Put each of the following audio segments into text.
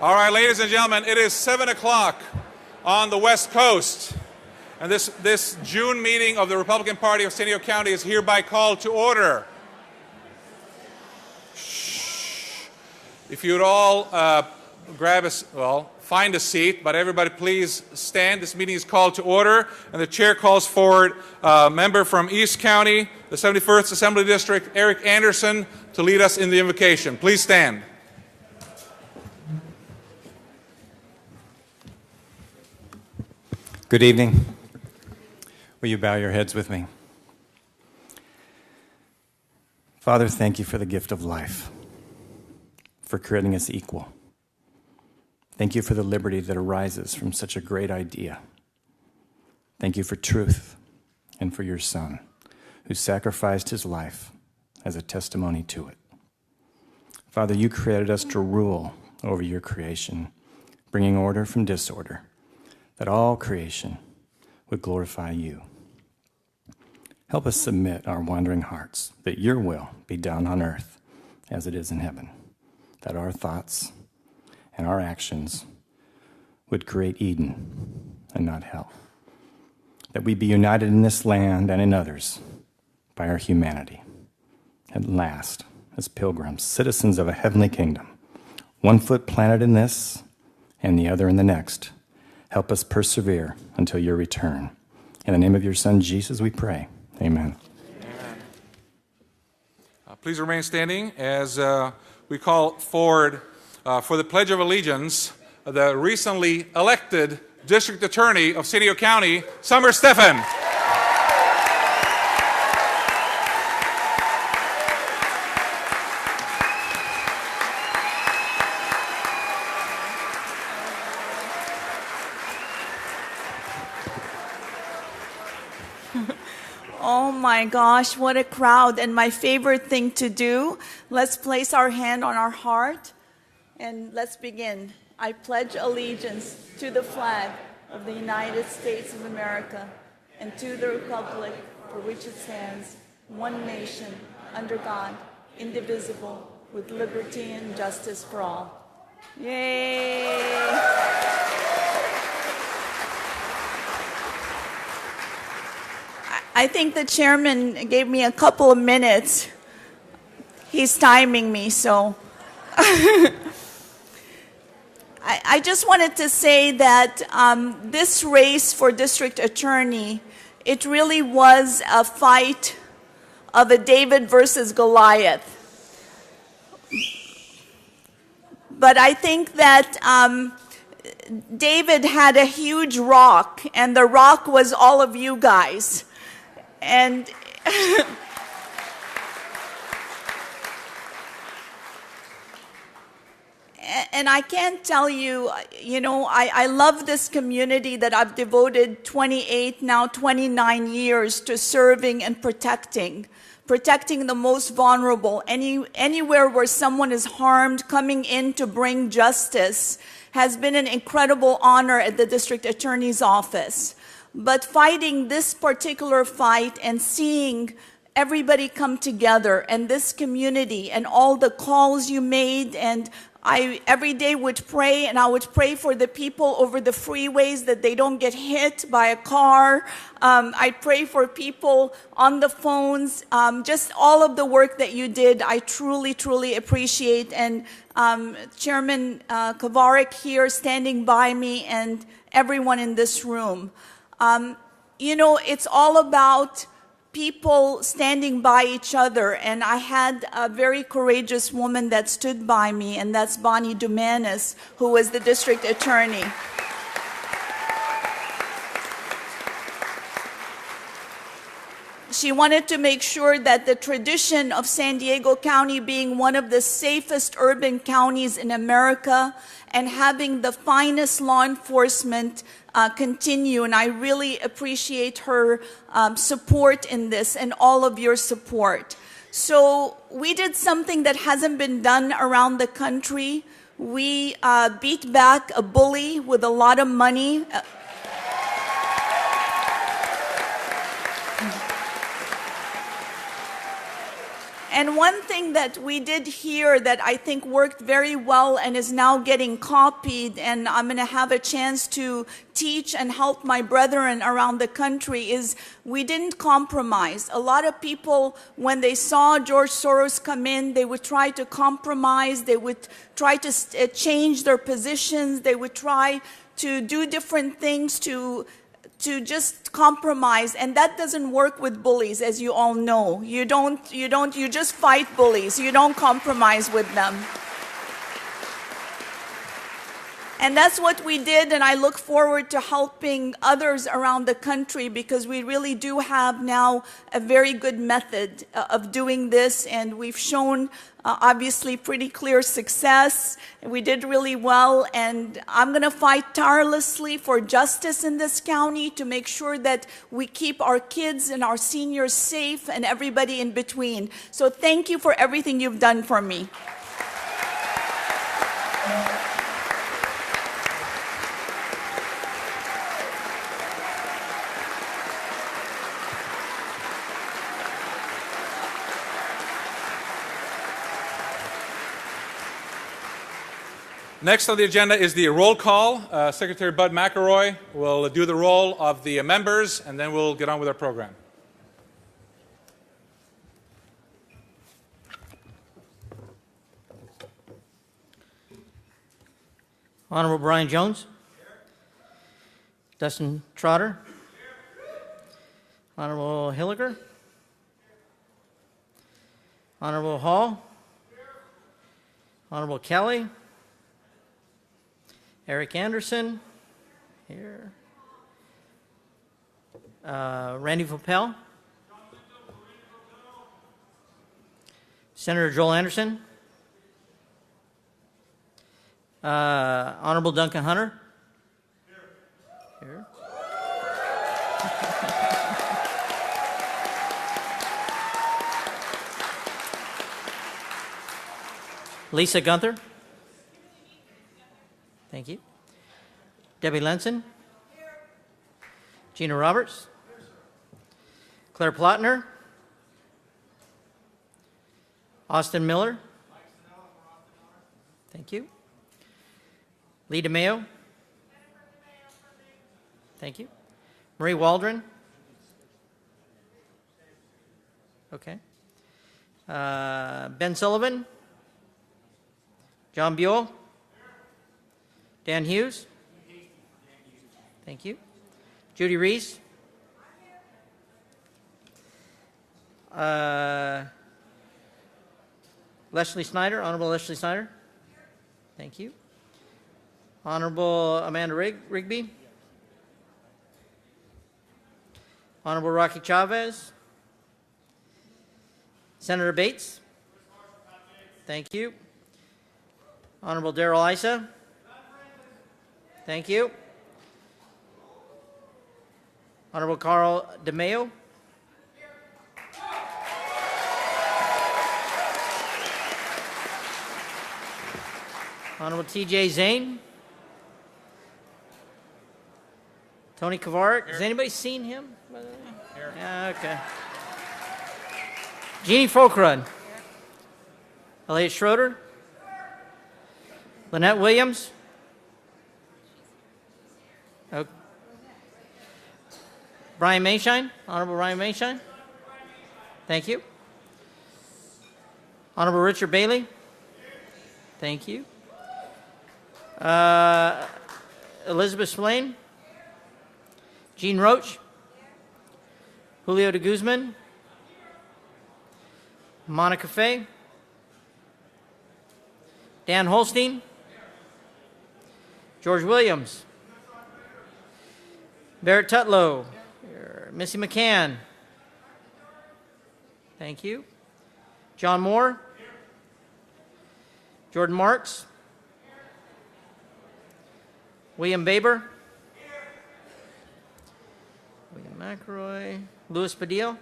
All right, ladies and gentlemen, it is 7 o'clock on the West Coast. And this June meeting of the Republican Party of San Diego County is hereby called to order. Shh. If you would all find a seat, but everybody please stand. This meeting is called to order, and the chair calls forward a member from East County, the 71st Assembly District, Eric Anderson, to lead us in the invocation. Please stand. Good evening. Will you bow your heads with me? Father, thank you for the gift of life, for creating us equal. Thank you for the liberty that arises from such a great idea. Thank you for truth and for your Son, who sacrificed his life as a testimony to it. Father, you created us to rule over your creation, bringing order from disorder, that all creation would glorify you. Help us submit our wandering hearts, that your will be done on earth as it is in heaven, that our thoughts and our actions would create Eden and not hell, that we be united in this land and in others by our humanity. At last, as pilgrims, citizens of a heavenly kingdom, one foot planted in this and the other in the next, help us persevere until your return. In the name of your Son, Jesus, we pray. Amen. Amen. Please remain standing as we call forward for the Pledge of Allegiance, the recently elected District Attorney of San Diego County, Summer Stephan. Oh my gosh, what a crowd. And my favorite thing to do, let's place our hand on our heart and let's begin. I pledge allegiance to the flag of the United States of America and to the republic for which it stands, one nation, under God, indivisible, with liberty and justice for all. Yay! I think the chairman gave me a couple of minutes. He's timing me, so. I just wanted to say that this race for district attorney, it really was a fight of a David versus Goliath. But I think that David had a huge rock, and the rock was all of you guys. And and I can't tell you, I love this community that I've devoted 28, now 29 years to serving and protecting the most vulnerable. Anywhere where someone is harmed, coming in to bring justice has been an incredible honor at the district attorney's office. But fighting this particular fight and seeing everybody come together and this community and all the calls you made, and I every day would pray, and I would pray for the people over the freeways that they don't get hit by a car. I pray for people on the phones. Just all of the work that you did, I truly, truly appreciate. And Chairman Kovarik here standing by me and everyone in this room. It's all about people standing by each other, and I had a very courageous woman that stood by me, and that's Bonnie Dumanis, who was the district attorney. She wanted to make sure that the tradition of San Diego County being one of the safest urban counties in America and having the finest law enforcement continue, and I really appreciate her support in this and all of your support. So we did something that hasn't been done around the country. We beat back a bully with a lot of money. And one thing that we did here that I think worked very well and is now getting copied, and I'm going to have a chance to teach and help my brethren around the country, is we didn't compromise. A lot of people, when they saw George Soros come in, they would try to compromise, they would try to change their positions, they would try to do different things to just compromise, and that doesn't work with bullies, as you all know. You just fight bullies. You don't compromise with them. And that's what we did, and I look forward to helping others around the country, because we really do have now a very good method of doing this, and we've shown obviously pretty clear success. We did really well, and I'm going to fight tirelessly for justice in this county to make sure that we keep our kids and our seniors safe and everybody in between. So thank you for everything you've done for me. Next on the agenda is the roll call. Secretary Bud McElroy will do the roll of the members, and then we'll get on with our program. Honorable Brian Jones. Dustin Trotter. Honorable Hilliger. Honorable Hall. Honorable Kelly. Eric Anderson, here. Randy Voppel. Senator Joel Anderson. Honorable Duncan Hunter. Here. Lisa Gunther. Thank you. Debbie Lenson. Gina Roberts. Claire Plotner. Austin Miller. Thank you. Lee DeMayo. Thank you. Marie Waldron. Okay. Ben Sullivan. John Buell. Dan Hughes. Thank you. Judy Reese. Leslie Snyder, Honorable Leslie Snyder. Thank you. Honorable Amanda Rigby. Honorable Rocky Chavez. Senator Bates. Thank you. Honorable Darrell Issa. Thank you. Honorable Carl DeMayo. Honorable T.J. Zane. Tony Kavarik. Has anybody seen him? Yeah, okay. Jeannie Folkrud. Elliot Schroeder. Lynette Williams. Okay. Brian Mayshine. Honorable Brian Mayshine. Thank you. Honorable Richard Bailey. Thank you. Elizabeth Swain. Jean Roach. Julio de Guzman. Monica Fay. Dan Holstein. George Williams. Barrett Tutlow. Missy McCann. Thank you. John Moore. Jordan Marks. William Baber. William McElroy. Louis Padilla.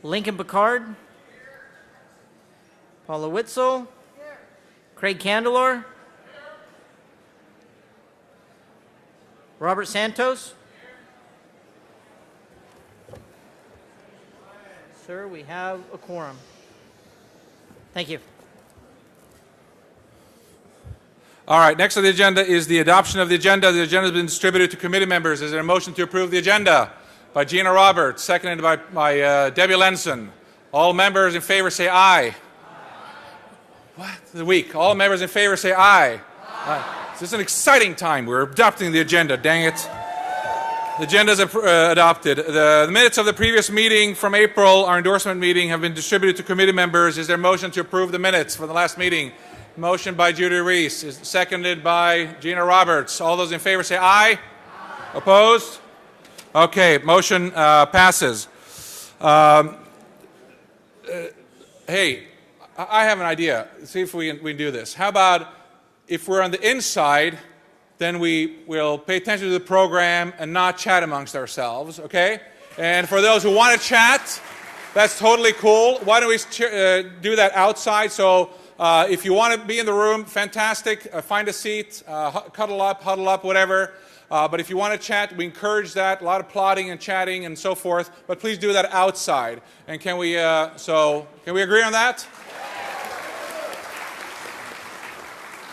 Lincoln Picard. Paula Witzel. Craig Candelor. Robert Santos. sir. We have a quorum. Thank you. All right, next on the agenda is the adoption of the agenda. The agenda has been distributed to committee members. Is there a motion to approve the agenda? By Gina Roberts, seconded by Debbie Lenson. All members in favor say aye. What? The week. All members in favor say aye. Aye. This is an exciting time. We're adopting the agenda, dang it. The agenda is adopted. The minutes of the previous meeting from April, our endorsement meeting, have been distributed to committee members. Is there a motion to approve the minutes for the last meeting? Motion by Judy Reese, is seconded by Gina Roberts. All those in favor say aye. Aye. Opposed? Okay, motion passes. Hey, I have an idea. See if we can do this. How about if we're on the inside, then we will pay attention to the program and not chat amongst ourselves, okay? And for those who want to chat, that's totally cool. Why don't we do that outside? So if you want to be in the room, fantastic. Find a seat, cuddle up, huddle up, whatever. But if you want to chat, we encourage that. A lot of plotting and chatting and so forth. But please do that outside. And can we agree on that?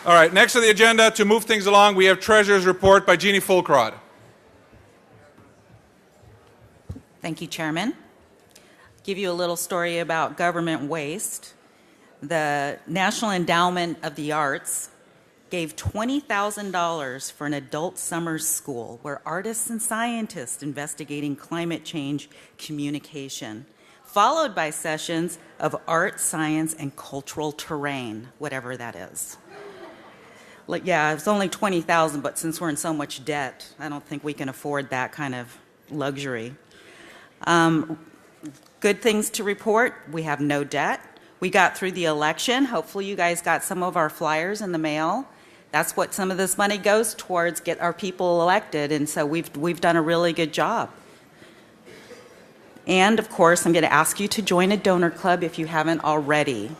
All right, next on the agenda, to move things along, we have Treasurer's Report by Jeannie Fulcrod. Thank you, Chairman. Give you a little story about government waste. The National Endowment of the Arts gave $20,000 for an adult summer school where artists and scientists investigating climate change communication, followed by sessions of art, science, and cultural terrain, whatever that is. Yeah, it's only $20,000, but since we're in so much debt, I don't think we can afford that kind of luxury. Good things to report. We have no debt. We got through the election. Hopefully you guys got some of our flyers in the mail. That's what some of this money goes towards, get our people elected, and so we've done a really good job. And of course, I'm going to ask you to join a donor club if you haven't already.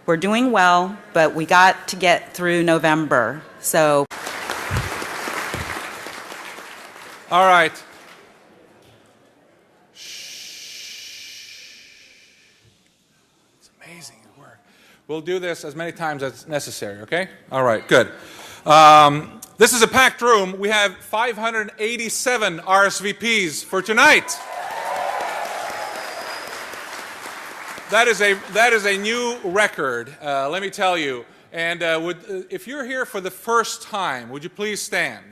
We're doing well, but we got to get through November. So, all right. It's amazing work. We'll do this as many times as necessary, okay? All right, good. This is a packed room. We have 587 RSVPs for tonight. That is a new record, let me tell you. And if you're here for the first time, would you please stand?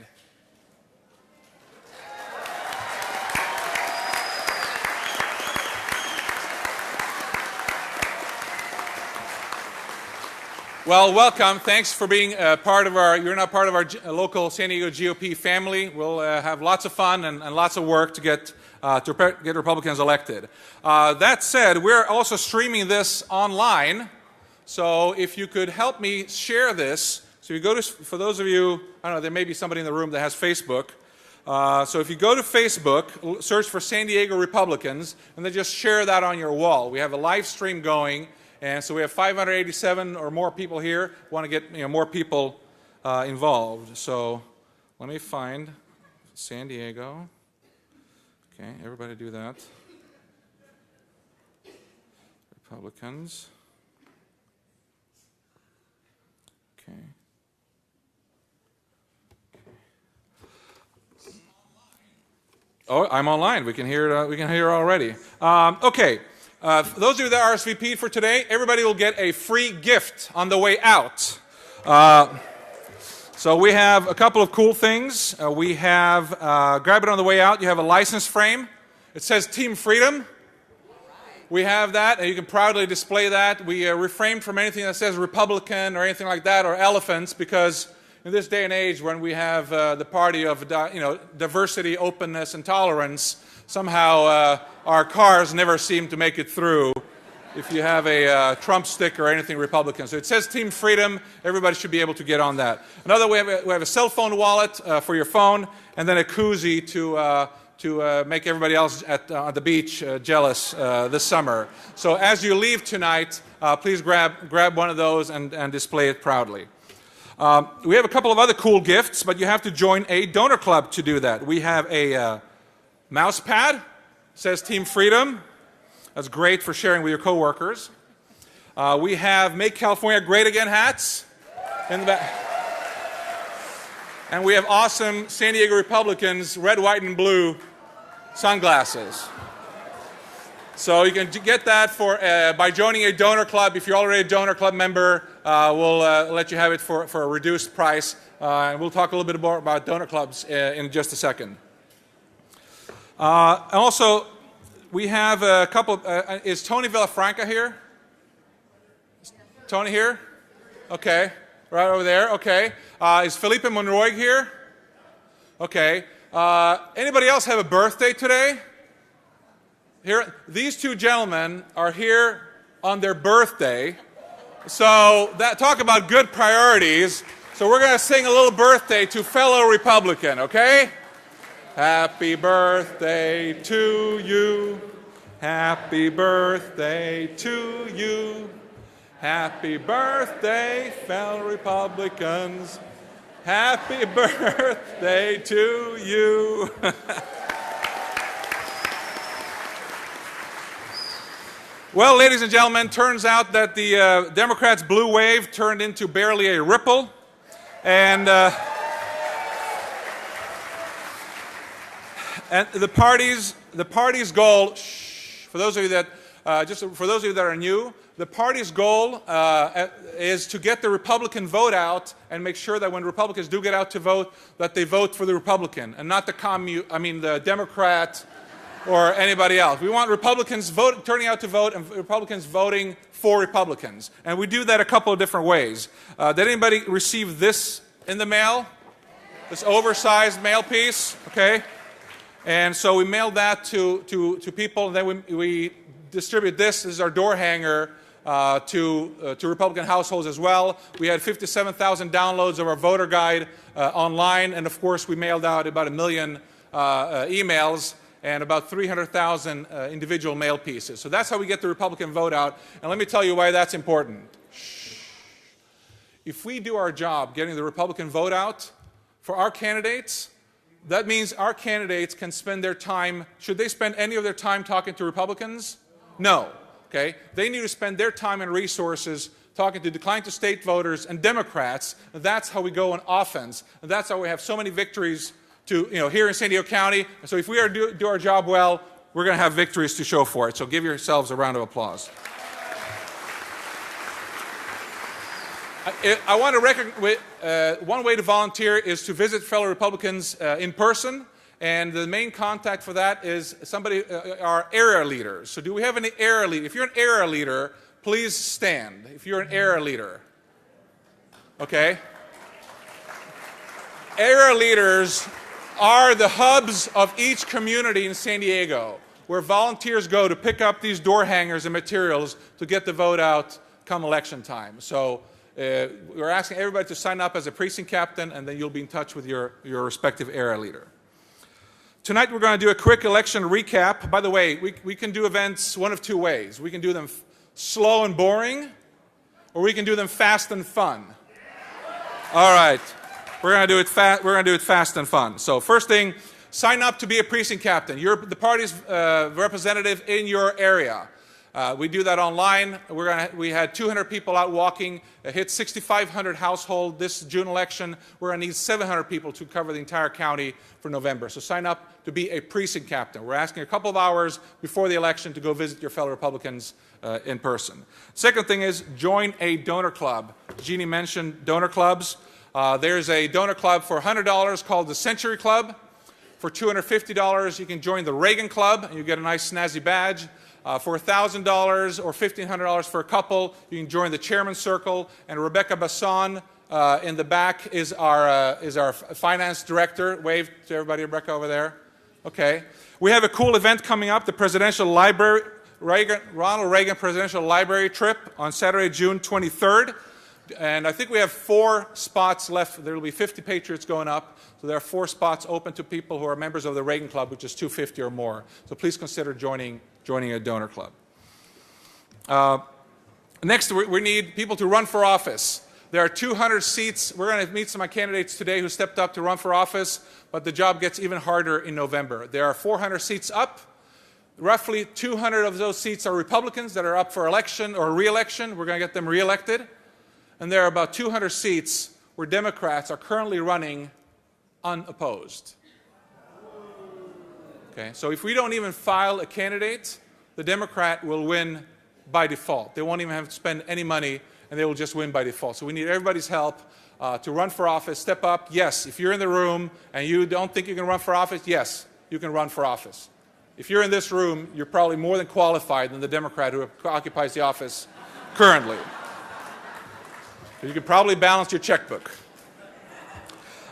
Well, welcome. Thanks for being you're now part of our local San Diego GOP family. We'll have lots of fun and lots of work to get Republicans elected. That said, we're also streaming this online, so if you could help me share this. So you go to, for those of you, I don't know, there may be somebody in the room that has Facebook. So if you go to Facebook, search for San Diego Republicans, and then just share that on your wall. We have a live stream going, and so we have 587 or more people here. We want to get more people involved. So let me find San Diego. Okay, everybody do that. Republicans. Okay. Oh, I'm online. We can hear it. We can hear it already. Okay. For those of you that RSVP'd for today, everybody will get a free gift on the way out. So we have a couple of cool things. We have, grab it on the way out, you have a license frame. It says Team Freedom. We have that, and you can proudly display that. We refrain from anything that says Republican or anything like that, or elephants, because in this day and age when we have the party of diversity, openness, and tolerance, somehow our cars never seem to make it through if you have a Trump sticker or anything Republican. So it says Team Freedom. Everybody should be able to get on that. Another, we have a cell phone wallet for your phone, and then a koozie to make everybody else at the beach jealous this summer. So as you leave tonight, please grab one of those and display it proudly. We have a couple of other cool gifts, but you have to join a donor club to do that. We have a mouse pad, says Team Freedom. That's great for sharing with your coworkers. We have Make California Great Again hats in the back. And we have awesome San Diego Republicans, red, white, and blue sunglasses. So you can get that by joining a donor club. If you're already a donor club member, we'll let you have it for a reduced price. And we'll talk a little bit more about donor clubs in just a second. And also, we have a couple. Is Tony Villafranca here? Is Tony here? Okay, right over there. Okay. Is Felipe Monroy here? Okay. Anybody else have a birthday today? Here, these two gentlemen are here on their birthday. So talk about good priorities. So we're going to sing a little birthday to fellow Republican, okay? Happy birthday to you. Happy birthday to you. Happy birthday, fellow Republicans. Happy birthday to you. Well, ladies and gentlemen, turns out that the Democrats' blue wave turned into barely a ripple. And the party's goal, for those of you that are new, the party's goal is to get the Republican vote out and make sure that when Republicans do get out to vote, that they vote for the Republican and not the Democrat or anybody else. We want Republicans turning out to vote and Republicans voting for Republicans. And we do that a couple of different ways. Did anybody receive this in the mail? This oversized mail piece? Okay. And so we mailed that to people, and then we distribute this. This is our door hanger to Republican households as well. We had 57,000 downloads of our voter guide online, and of course we mailed out about 1 million emails and about 300,000 individual mail pieces. So that's how we get the Republican vote out. And let me tell you why that's important. If we do our job getting the Republican vote out for our candidates, that means our candidates can spend their time. Should they spend any of their time talking to Republicans? No. Okay? They need to spend their time and resources talking to decline to state voters and Democrats. That's how we go on offense. And that's how we have so many victories here in San Diego County. So if we do our job well, we're going to have victories to show for it. So give yourselves a round of applause. I want to recognize one way to volunteer is to visit fellow Republicans in person. And the main contact for that is our area leaders. So do we have any area leaders? If you're an area leader, please stand. If you're an area leader. Okay? Area leaders are the hubs of each community in San Diego, where volunteers go to pick up these door hangers and materials to get the vote out come election time. So we're asking everybody to sign up as a precinct captain, and then you'll be in touch with your respective area leader. Tonight we're going to do a quick election recap. By the way, we can do events one of two ways. We can do them slow and boring, or we can do them fast and fun. All right. We're going to do it fast and fun. So first thing, sign up to be a precinct captain. You're the party's representative in your area. We do that online. We had 200 people out walking. It hit 6,500 households this June election. We're going to need 700 people to cover the entire county for November. So sign up to be a precinct captain. We're asking a couple of hours before the election to go visit your fellow Republicans in person. Second thing is join a donor club. Jeannie mentioned donor clubs. There's a donor club for $100 called the Century Club. For $250, you can join the Reagan Club, and you get a nice snazzy badge. For $1,000 or $1,500 for a couple, you can join the Chairman's Circle. And Rebecca Basson in the back is our finance director. Wave to everybody, Rebecca, over there. Okay. We have a cool event coming up, the Presidential Library, Ronald Reagan Presidential Library trip on Saturday, June 23rd. And I think we have 4 spots left. There will be 50 Patriots going up. So there are 4 spots open to people who are members of the Reagan Club, which is 250 or more. So please consider joining a donor club. Next, we need people to run for office. There are 200 seats. We're going to meet some of my candidates today who stepped up to run for office, but the job gets even harder in November. There are 400 seats up. Roughly 200 of those seats are Republicans that are up for election or re-election. We're going to get them re-elected. And there are about 200 seats where Democrats are currently running unopposed. Okay, so if we don't even file a candidate, the Democrat will win by default. They won't even have to spend any money, and they will just win by default. So we need everybody's help to run for office. Step up. Yes, if you're in the room and you don't think you can run for office, yes, you can run for office. If you're in this room, you're probably more than qualified than the Democrat who occupies the office currently. You can probably balance your checkbook.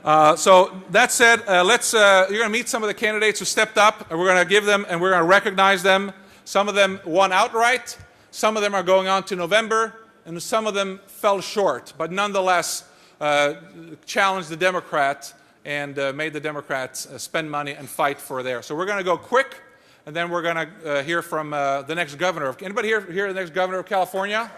So that said, you're going to meet some of the candidates who stepped up, and we're going to give them, and we're going to recognize them. Some of them won outright. Some of them are going on to November, and some of them fell short, but nonetheless challenged the Democrat and made the Democrats spend money and fight for there. So we're going to go quick, and then we're going to hear from the next governor. Anybody here the next governor of California?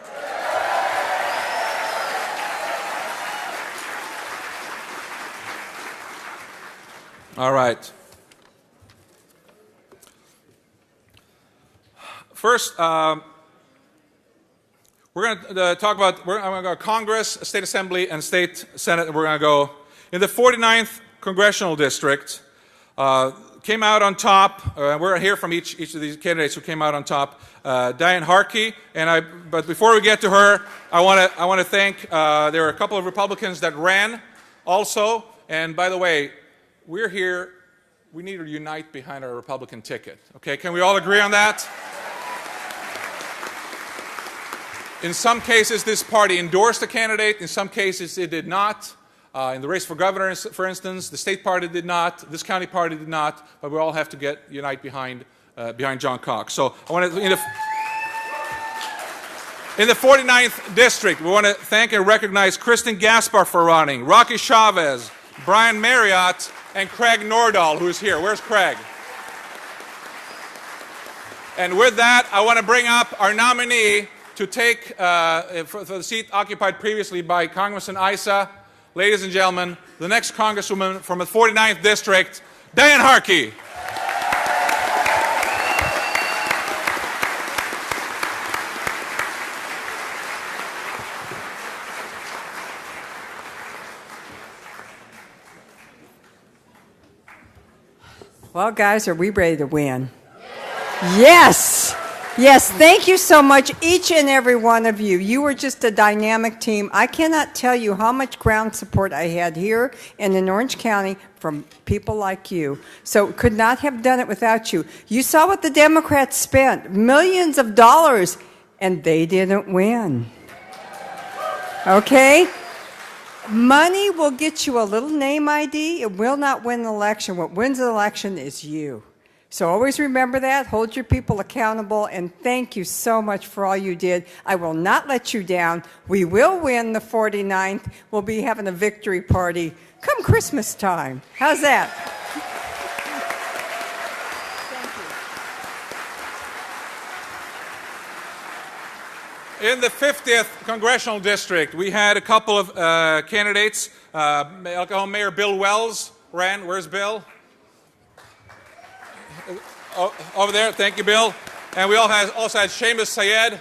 All right. First, we're going to talk about, I'm going to go Congress, State Assembly, and State Senate, and we're going to go in the 49th Congressional District. Came out on top, we're going to hear from each of these candidates who came out on top. Diane Harkey, but before we get to her, I want to thank, there were a couple of Republicans that ran also, and by the way, we're here, we need to unite behind our Republican ticket. Okay, can we all agree on that? In some cases, this party endorsed a candidate. In some cases, it did not. In the race for governor, for instance, the state party did not. This county party did not. But we all have to unite behind John Cox. So I want to, in the 49th district, we want to thank and recognize Kristen Gaspar for running, Rocky Chavez, Brian Marriott, and Craig Nordahl, who is here. Where's Craig? And with that, I want to bring up our nominee to take for the seat occupied previously by Congressman Issa. Ladies and gentlemen, the next Congresswoman from the 49th District, Diane Harkey. Well, guys, are we ready to win? Yes! Yes, thank you so much, each and every one of you. You were just a dynamic team. I cannot tell you how much ground support I had here and in Orange County from people like you. So could not have done it without you. You saw what the Democrats spent, millions of dollars, and they didn't win. Okay? Money will get you a little name ID. It will not win an election. What wins an election is you. So always remember that. Hold your people accountable. And thank you so much for all you did. I will not let you down. We will win the 49th. We'll be having a victory party come Christmas time. How's that? In the 50th Congressional District, we had a couple of candidates. Oklahoma Mayor Bill Wells ran. Where's Bill? Over there. Thank you, Bill. And we also had Seamus Syed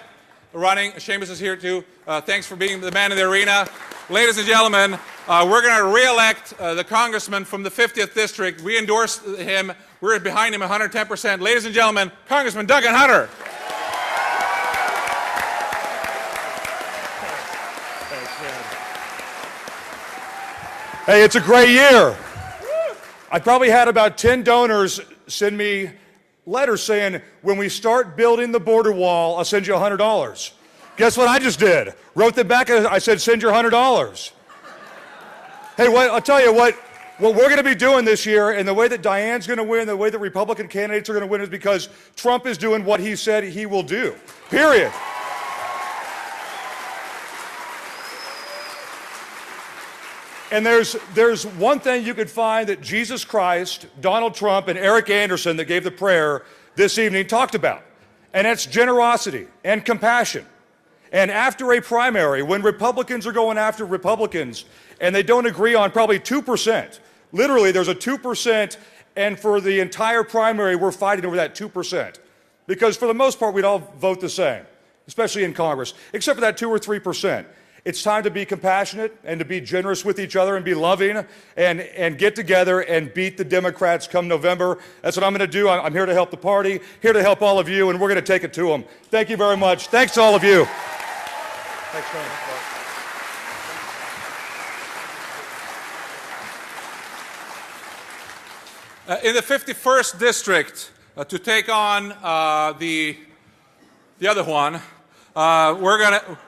running. Seamus is here too. Thanks for being the man in the arena. Ladies and gentlemen, we're going to re-elect the congressman from the 50th District. We endorsed him. We're behind him 110%. Ladies and gentlemen, Congressman Duncan Hunter. Hey, it's a great year. I probably had about 10 donors send me letters saying, when we start building the border wall, I'll send you $100. Guess what I just did? Wrote them back and I said, send your $100. Hey, I'll tell you what we're going to be doing this year, and the way that Diane's going to win, the way that Republican candidates are going to win is because Trump is doing what he said he will do. Period. And there's one thing you could find that Jesus Christ, Donald Trump, and Eric Anderson that gave the prayer this evening talked about, and that's generosity and compassion. And after a primary, when Republicans are going after Republicans and they don't agree on probably 2%, literally there's a 2%, and for the entire primary we're fighting over that 2%. because for the most part, we'd all vote the same, especially in Congress, except for that 2 or 3%. It's time to be compassionate and to be generous with each other and be loving and get together and beat the Democrats come November. That's what I'm going to do. I'm here to help the party, here to help all of you, and we're going to take it to them. Thank you very much. Thanks to all of you. Thanks, Tony. In the 51st district, to take on the other one,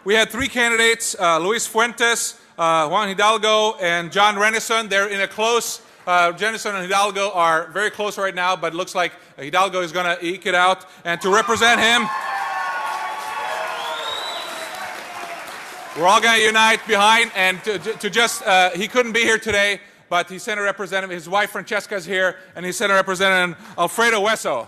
we had 3 candidates: Luis Fuentes, Juan Hidalgo, and John Renison. They're in a close. Renison and Hidalgo are very close right now, but it looks like Hidalgo is going to eke it out. And to represent him, we're all going to unite behind. And he couldn't be here today, but he sent a representative. His wife Francesca is here, and he sent a representative, Alfredo Hueso.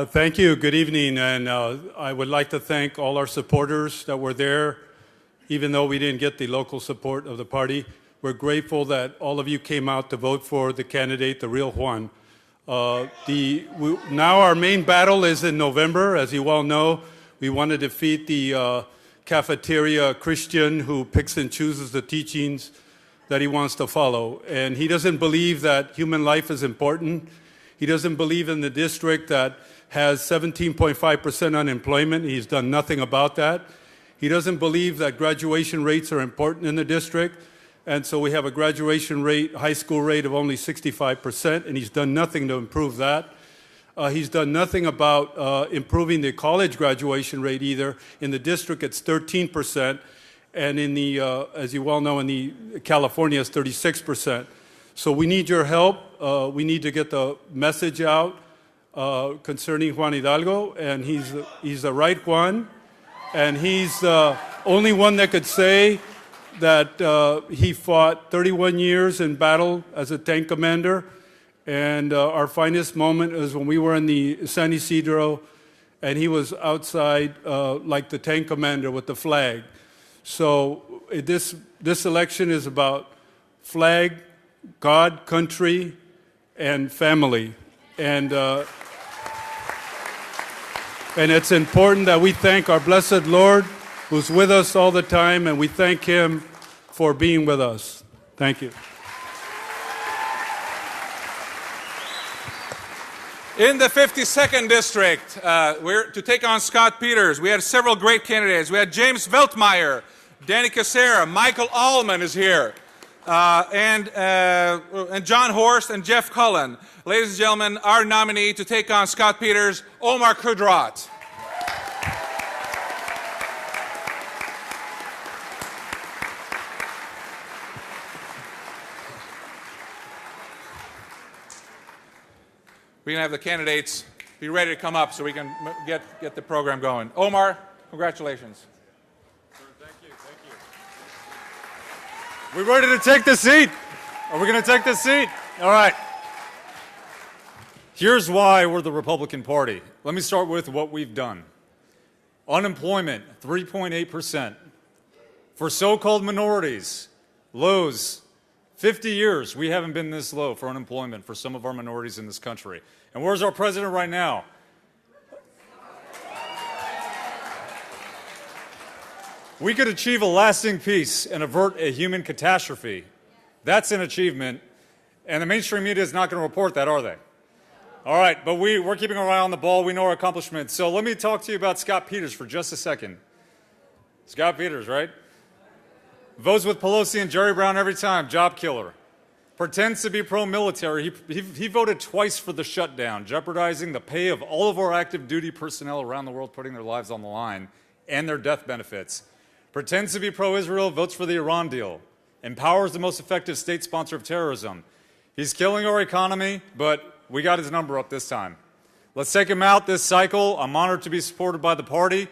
Thank you. Good evening. And I would like to thank all our supporters that were there, even though we didn't get the local support of the party. We're grateful that all of you came out to vote for the candidate, the real Juan. Now our main battle is in November. As you well know, we want to defeat the cafeteria Christian who picks and chooses the teachings that he wants to follow. And he doesn't believe that human life is important. He doesn't believe in the district that has 17.5% unemployment. He's done nothing about that. He doesn't believe that graduation rates are important in the district. And so we have a graduation rate, high school rate of only 65%, and he's done nothing to improve that. He's done nothing about improving the college graduation rate either. In the district, it's 13%, and in the, as you well know, in the California, it's 36%. So we need your help. We need to get the message out concerning Juan Hidalgo, and he's the right one, and he's the only one that could say that he fought 31 years in battle as a tank commander, and our finest moment is when we were in the San Isidro, and he was outside like the tank commander with the flag. So this election is about flag, God, country, and family. And it's important that we thank our blessed Lord who's with us all the time, and we thank him for being with us. Thank you. In the 52nd district, we're to take on Scott Peters. We had several great candidates. We had James Veltmeyer, Danny Casera, Michael Allman is here, and John Horst and Jeff Cullen. Ladies and gentlemen, our nominee to take on Scott Peters, Omar Kudrat. We can have the candidates be ready to come up so we can get the program going. Omar, congratulations. Sir, thank you. We ready to take the seat? Are we going to take the seat? All right. Here's why we're the Republican Party. Let me start with what we've done. Unemployment, 3.8%. For so-called minorities, lows. 50 years, we haven't been this low for unemployment for some of our minorities in this country. And where's our president right now? We could achieve a lasting peace and avert a human catastrophe. That's an achievement, and the mainstream media is not going to report that, are they? All right, but we're keeping our eye on the ball. We know our accomplishments. So let me talk to you about Scott Peters for just a second. Scott Peters, right? Votes with Pelosi and Jerry Brown every time, job killer. Pretends to be pro-military. He voted twice for the shutdown, jeopardizing the pay of all of our active duty personnel around the world, putting their lives on the line, and their death benefits. Pretends to be pro-Israel, votes for the Iran deal. Empowers the most effective state sponsor of terrorism. He's killing our economy, but we got his number up this time. Let's take him out this cycle. I'm honored to be supported by the party.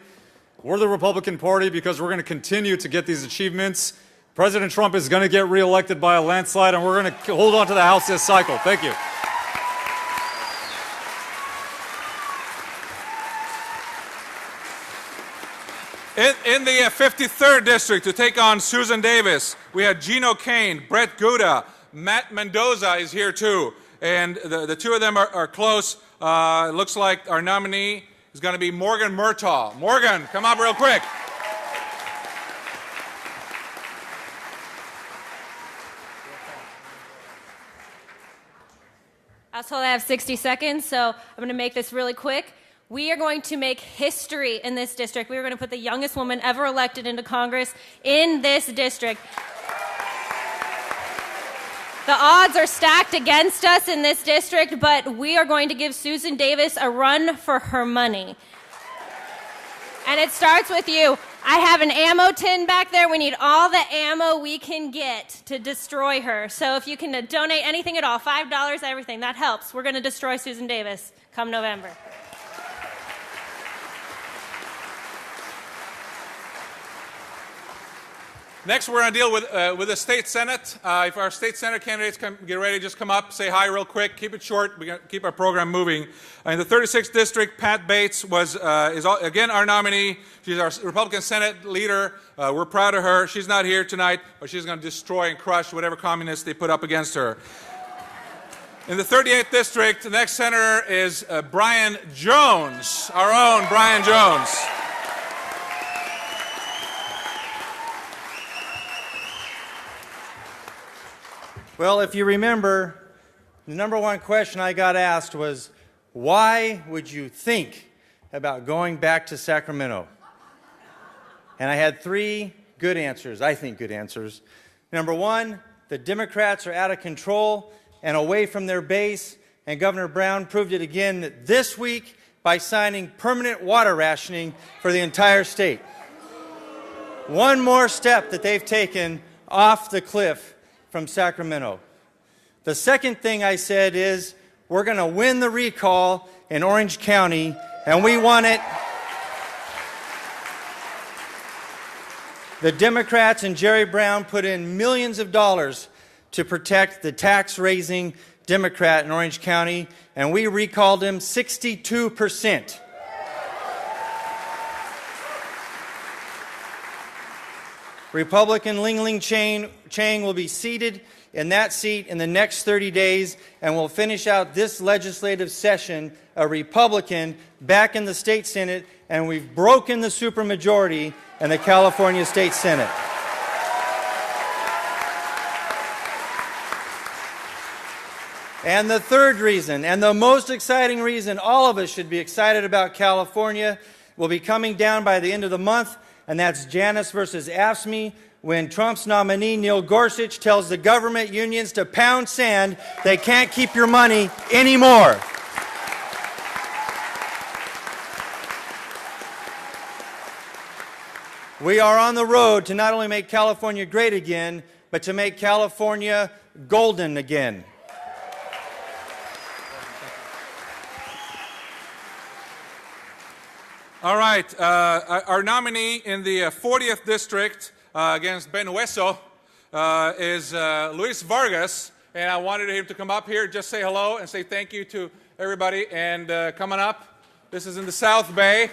We're the Republican Party because we're going to continue to get these achievements. President Trump is going to get reelected by a landslide, and we're going to hold on to the House this cycle. Thank you. In the 53rd district, to take on Susan Davis, we had Gino Kane, Brett Gouda, Matt Mendoza is here too. And the two of them are close. It looks like our nominee is going to be Morgan Murtaugh. Morgan, come up real quick. I was told I have 60 seconds, so I'm going to make this really quick. We are going to make history in this district. We are going to put the youngest woman ever elected into Congress in this district. The odds are stacked against us in this district, but we are going to give Susan Davis a run for her money. And it starts with you. I have an ammo tin back there. We need all the ammo we can get to destroy her. So if you can donate anything at all, $5, everything, that helps. We're going to destroy Susan Davis come November. Next, we're going to deal with the state senate. If our state senate candidates get ready, just come up, say hi real quick, keep it short. We're going to keep our program moving. In the 36th district, Pat Bates is again our nominee. She's our Republican Senate leader. We're proud of her. She's not here tonight, but she's going to destroy and crush whatever communists they put up against her. In the 38th district, the next senator is Brian Jones, our own Brian Jones. Well, if you remember, the number one question I got asked was, why would you think about going back to Sacramento? And I had three good answers, I think good answers. Number one, the Democrats are out of control and away from their base, and Governor Brown proved it again this week by signing permanent water rationing for the entire state. One more step that they've taken off the cliff from Sacramento. The second thing I said is, we're going to win the recall in Orange County, and we want it. The Democrats and Jerry Brown put in millions of dollars to protect the tax-raising Democrat in Orange County, and we recalled him 62%. Republican Ling Chang will be seated in that seat in the next 30 days, and will finish out this legislative session a Republican back in the state Senate, and we've broken the supermajority in the California State Senate. And the third reason, and the most exciting reason all of us should be excited about California, will be coming down by the end of the month, and that's Janus versus AFSCME, when Trump's nominee, Neil Gorsuch, tells the government unions to pound sand. They can't keep your money anymore. We are on the road to not only make California great again, but to make California golden again. All right, our nominee in the 40th district against Ben Hueso is Luis Vargas, and I wanted him to come up here, just say hello and say thank you to everybody. And coming up, this is in the South Bay,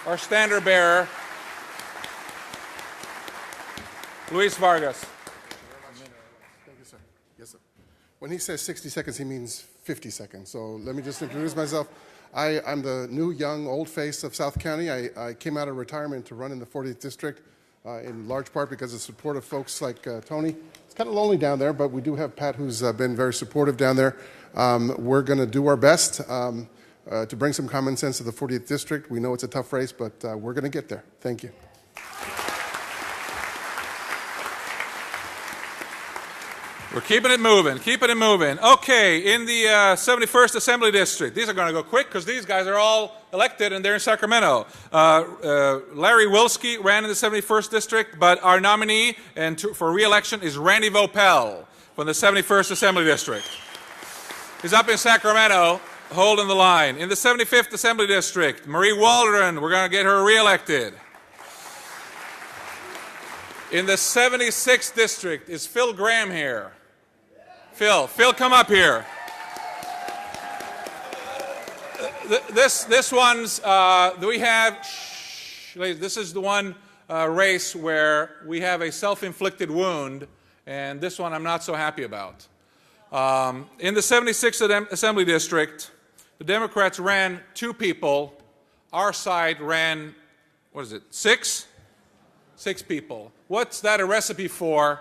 our standard bearer, Luis Vargas. Thank you, sir. Yes, sir. When he says 60 seconds, he means 50 seconds. So let me just introduce myself. I'm the new, young, old face of South County. I came out of retirement to run in the 40th District, in large part because of support of folks like Tony. It's kind of lonely down there, but we do have Pat, who's been very supportive down there. We're going to do our best to bring some common sense to the 40th District. We know it's a tough race, but we're going to get there. Thank you. We're keeping it moving, keeping it moving. Okay, in the 71st Assembly District, these are going to go quick because these guys are all elected and they're in Sacramento. Larry Wilski ran in the 71st District, but our nominee for re-election is Randy Vopel from the 71st Assembly District. He's up in Sacramento, holding the line. In the 75th Assembly District, Marie Waldron, we're going to get her re-elected. In the 76th District, is Phil Graham here? Phil, come up here. This one's, we have Ladies, this is the one race where we have a self-inflicted wound, and this one I'm not so happy about. In the 76th Assembly District, the Democrats ran 2 people. Our side ran, what is it, 6? 6 people. What's that a recipe for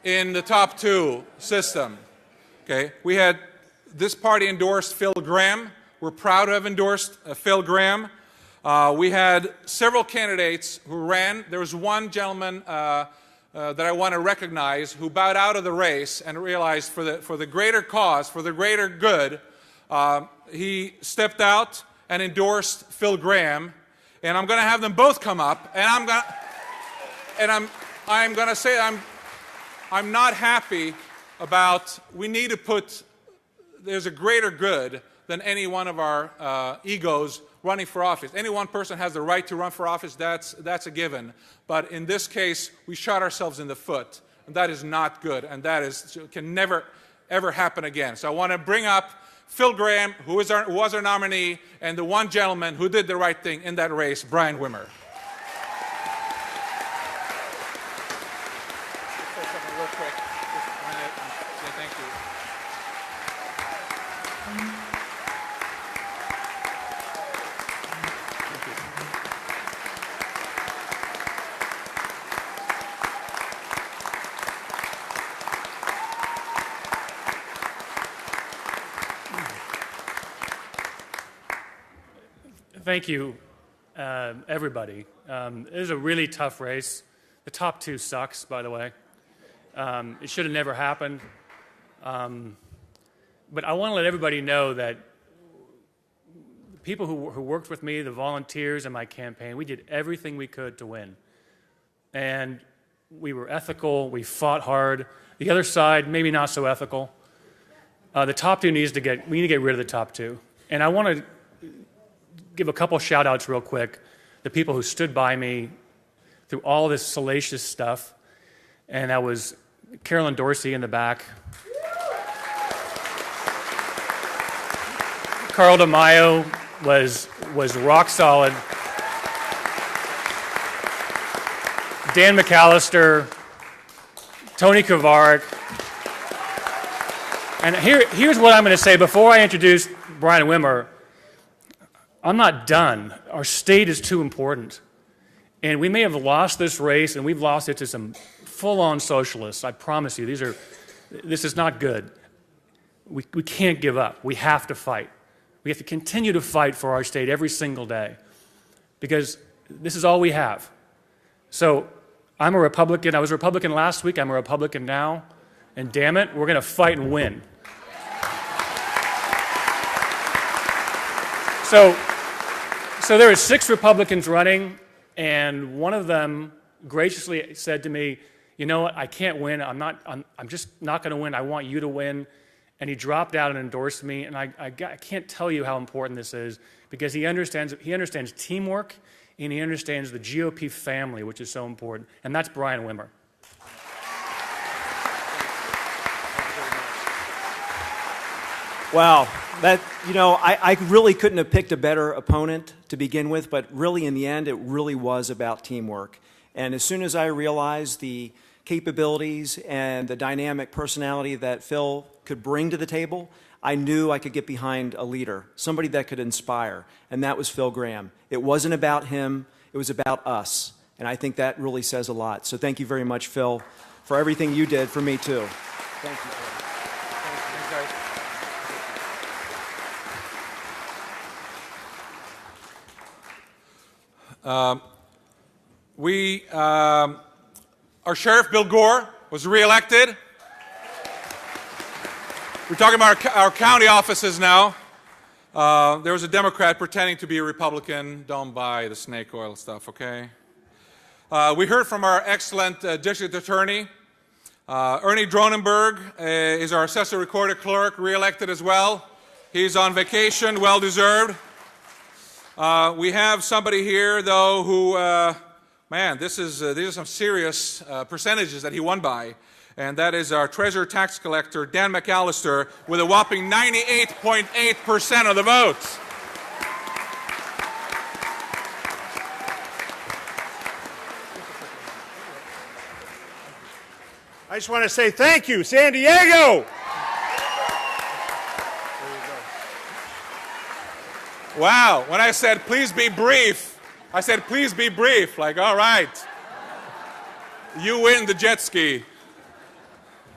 in the top 2 system? Okay, we had this party endorsed Phil Gramm. We're proud to have endorsed Phil Gramm. We had several candidates who ran. There was one gentleman that I want to recognize who bowed out of the race and realized for the greater cause, for the greater good, he stepped out and endorsed Phil Gramm. And I'm going to have them both come up, and I'm going to say I'm not happy about. We need to put. There's a greater good than any one of our egos running for office. Any one person has the right to run for office. That's a given. But in this case, we shot ourselves in the foot, and that is not good, and that can never ever happen again. So I want to bring up Phil Gramm, who was our nominee, and the one gentleman who did the right thing in that race, Brian Wimmer. Thank you, everybody. It is a really tough race. The top 2 sucks, by the way. It should have never happened. But I want to let everybody know that the people who worked with me, the volunteers in my campaign, we did everything we could to win. And we were ethical. We fought hard. The other side, maybe not so ethical. The top 2 we need to get rid of the top 2. And I want to give a couple shout-outs real quick. The people who stood by me through all this salacious stuff. And that was Carolyn Dorsey in the back. Carl DeMaio was rock solid. Dan McAllister, Tony Kovarik. And here's what I'm going to say before I introduce Brian Wimmer. I'm not done. Our state is too important. And we may have lost this race, and we've lost it to some full-on socialists. I promise you, this is not good. We can't give up. We have to fight. We have to continue to fight for our state every single day because this is all we have. So I'm a Republican. I was a Republican last week. I'm a Republican now. And damn it, we're going to fight and win. So there were 6 Republicans running, and one of them graciously said to me, "You know what? I can't win. I'm just not going to win. I want you to win." And he dropped out and endorsed me. And I can't tell you how important this is because he understands teamwork and he understands the GOP family, which is so important. And that's Brian Wimmer. Wow, I really couldn't have picked a better opponent to begin with, but really in the end, it really was about teamwork. And as soon as I realized the capabilities and the dynamic personality that Phil could bring to the table, I knew I could get behind a leader, somebody that could inspire, and that was Phil Gramm. It wasn't about him, it was about us, and I think that really says a lot. So thank you very much, Phil, for everything you did for me, too. Thank you, Phil. Our Sheriff Bill Gore was reelected. We're talking about our county offices now. There was a Democrat pretending to be a Republican. Don't buy the snake oil stuff, okay? We heard from our excellent district attorney. Ernie Dronenberg is our assessor recorder clerk, reelected as well. He's on vacation, well deserved. We have somebody here, though, who, these are some serious percentages that he won by. And that is our treasurer tax collector, Dan McAllister, with a whopping 98.8% of the votes. just want to say thank you, San Diego. Wow, when I said, please be brief, I said, please be brief. Like, all right. You win the jet ski.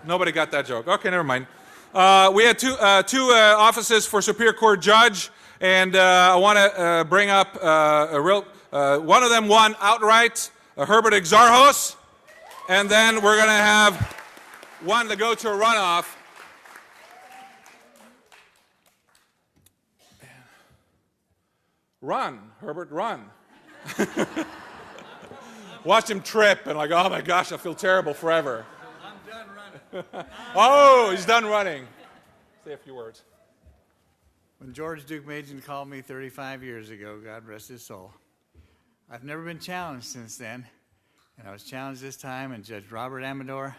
Nobody got that joke. Okay, never mind. We had two offices for Superior Court Judge, and I want to bring up one of them won outright, Herbert Exarchos, and then we're going to have one to go to a runoff. Run, Herbert, run. Watch him trip and like, oh my gosh, I feel terrible forever. I'm done running. Oh, he's done running. Say a few words. When George Duke Machen called me 35 years ago, God rest his soul, I've never been challenged since then. And I was challenged this time, and Judge Robert Amador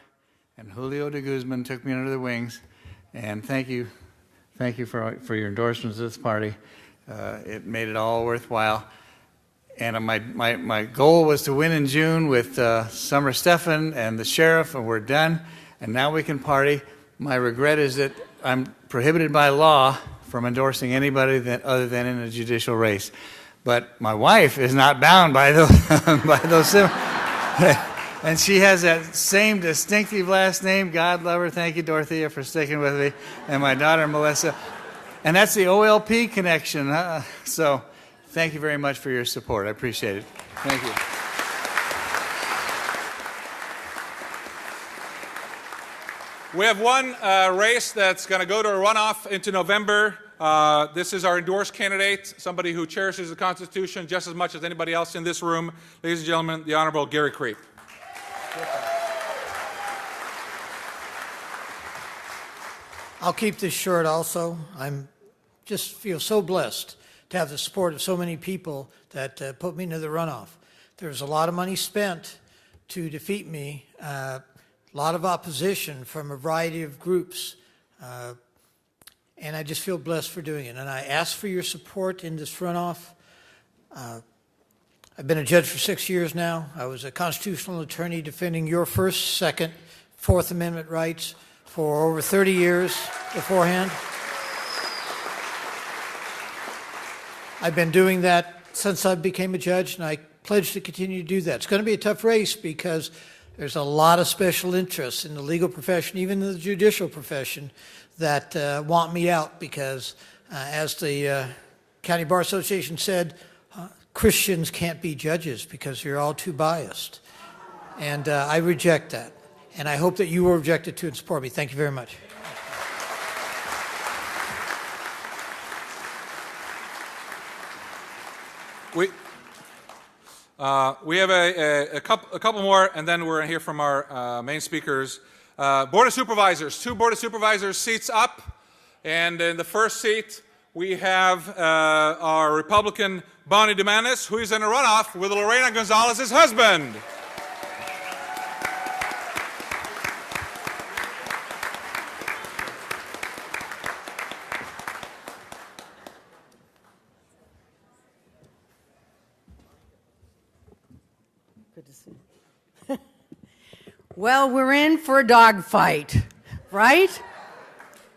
and Julio de Guzman took me under their wings. And thank you for your endorsements of this party. It made it all worthwhile. And my goal was to win in June with Summer Stephan and the sheriff, and we're done. And now we can party. My regret is that I'm prohibited by law from endorsing anybody other than in a judicial race. But my wife is not bound by those, and she has that same distinctive last name. God love her. Thank you, Dorothea, for sticking with me. And my daughter, Melissa. And that's the OLP connection. So thank you very much for your support. I appreciate it. Thank you. We have one race that's going to go to a runoff into November. This is our endorsed candidate, somebody who cherishes the Constitution just as much as anybody else in this room. Ladies and gentlemen, the Honorable Gary Creep. I'll keep this short also. Just feel so blessed to have the support of so many people that put me into the runoff. There's a lot of money spent to defeat me, a lot of opposition from a variety of groups, and I just feel blessed for doing it. And I ask for your support in this runoff. I've been a judge for 6 years now. I was a constitutional attorney defending your First, Second, Fourth Amendment rights for over 30 years beforehand. I've been doing that since I became a judge, and I pledge to continue to do that. It's going to be a tough race because there's a lot of special interests in the legal profession, even in the judicial profession, that want me out because, as the County Bar Association said, Christians can't be judges because you're all too biased. And I reject that. And I hope that you will reject it too and support me. Thank you very much. We have a couple more, and then we're going to hear from our main speakers. Board of Supervisors, 2 Board of Supervisors seats up. And in the first seat, we have our Republican Bonnie DeManis, who is in a runoff with Lorena Gonzalez's husband. Good to see you. Well, we're in for a dogfight, right?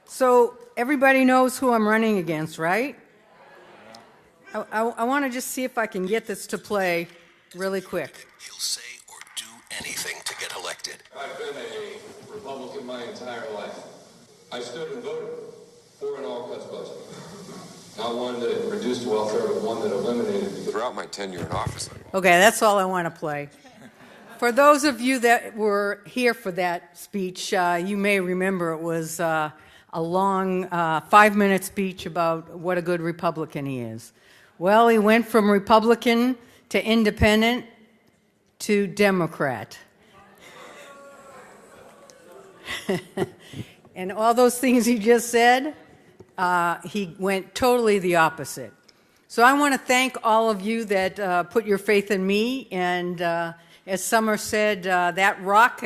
So everybody knows who I'm running against, right? I want to just see if I can get this to play really quick. He'll say or do anything to get elected. I've been a Republican my entire life. I stood and voted for an all-cuts budget. Not one that reduced welfare, but one that eliminated it. Throughout my tenure in office. Okay, that's all I want to play. For those of you that were here for that speech, you may remember it was a long 5-minute speech about what a good Republican he is. Well, he went from Republican to independent to Democrat. And all those things he just said, he went totally the opposite. So I want to thank all of you that put your faith in me, and as Summer said, that rock,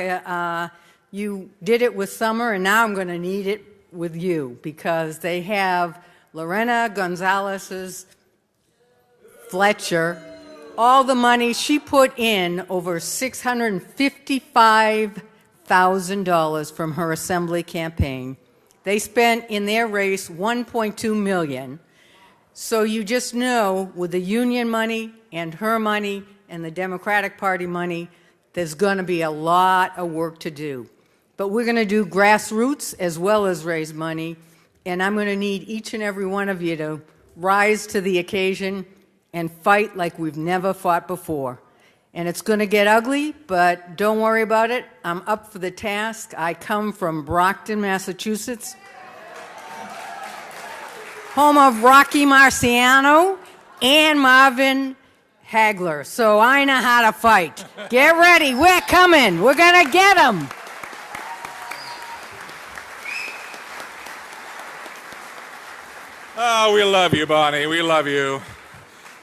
you did it with Summer, and now I'm going to need it with you, because they have Lorena Gonzalez's Fletcher, all the money she put in, over $655,000 $100,000 from her assembly campaign. They spent in their race $1.2 million. So you just know with the union money and her money and the Democratic Party money, there's going to be a lot of work to do. But we're going to do grassroots as well as raise money, and I'm going to need each and every one of you to rise to the occasion and fight like we've never fought before. And it's going to get ugly, but don't worry about it. I'm up for the task. I come from Brockton, Massachusetts, home of Rocky Marciano and Marvin Hagler. So I know how to fight. Get ready. We're coming. We're going to get them. Oh, we love you, Bonnie. We love you.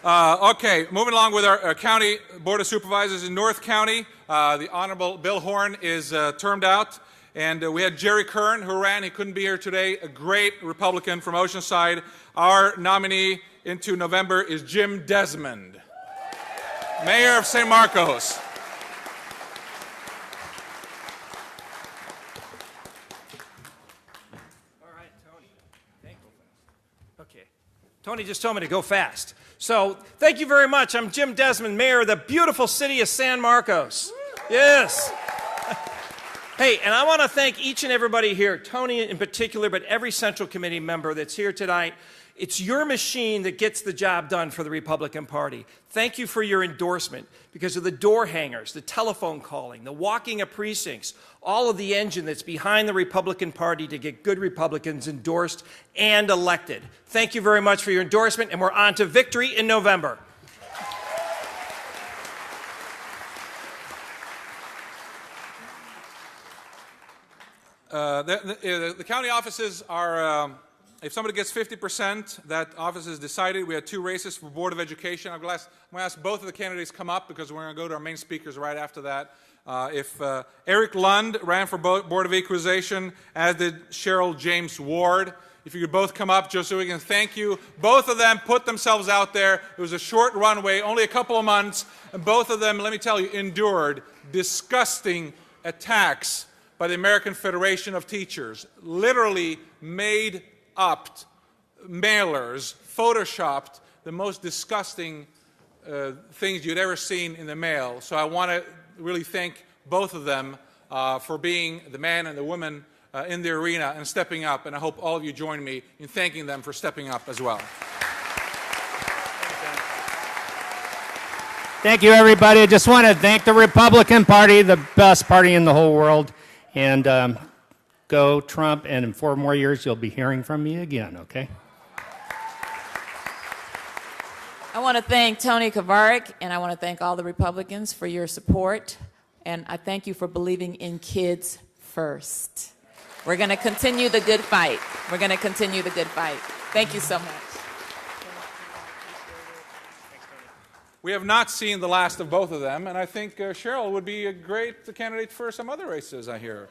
Okay, moving along with our County Board of Supervisors in North County. The Honorable Bill Horn is termed out. And we had Jerry Kern, who ran. He couldn't be here today. A great Republican from Oceanside. Our nominee into November is Jim Desmond, Mayor of San Marcos. All right, Tony. Thank you. Okay. Tony just told me to go fast. So, thank you very much. I'm Jim Desmond, Mayor of the beautiful city of San Marcos. Yes. Hey, and I want to thank each and everybody here, Tony in particular, but every Central Committee member that's here tonight. It's your machine that gets the job done for the Republican Party. Thank you for your endorsement because of the door hangers, the telephone calling, the walking of precincts, all of the engine that's behind the Republican Party to get good Republicans endorsed and elected. Thank you very much for your endorsement, and we're on to victory in November. The county offices are, if somebody gets 50%, that office is decided. We had 2 races for Board of Education. I'm going to ask both of the candidates come up because we're going to go to our main speakers right after that. If Eric Lund ran for Board of Equalization, as did Cheryl James Ward. If you could both come up just so we can thank you. Both of them put themselves out there. It was a short runway, only a couple of months, and both of them, let me tell you, endured disgusting attacks by the American Federation of Teachers. Literally made up mailers, photoshopped the most disgusting things you'd ever seen in the mail. So I want to really thank both of them for being the man and the woman in the arena and stepping up, and I hope all of you join me in thanking them for stepping up as well. Thank you, everybody. I just want to thank the Republican Party, the best party in the whole world, and go Trump, and in 4 more years you'll be hearing from me again, okay? I want to thank Tony Kavarik, and I want to thank all the Republicans for your support, and I thank you for believing in kids first. We're going to continue the good fight. We're going to continue the good fight. Thank you so much. We have not seen the last of both of them, and I think Cheryl would be a great candidate for some other races, I hear.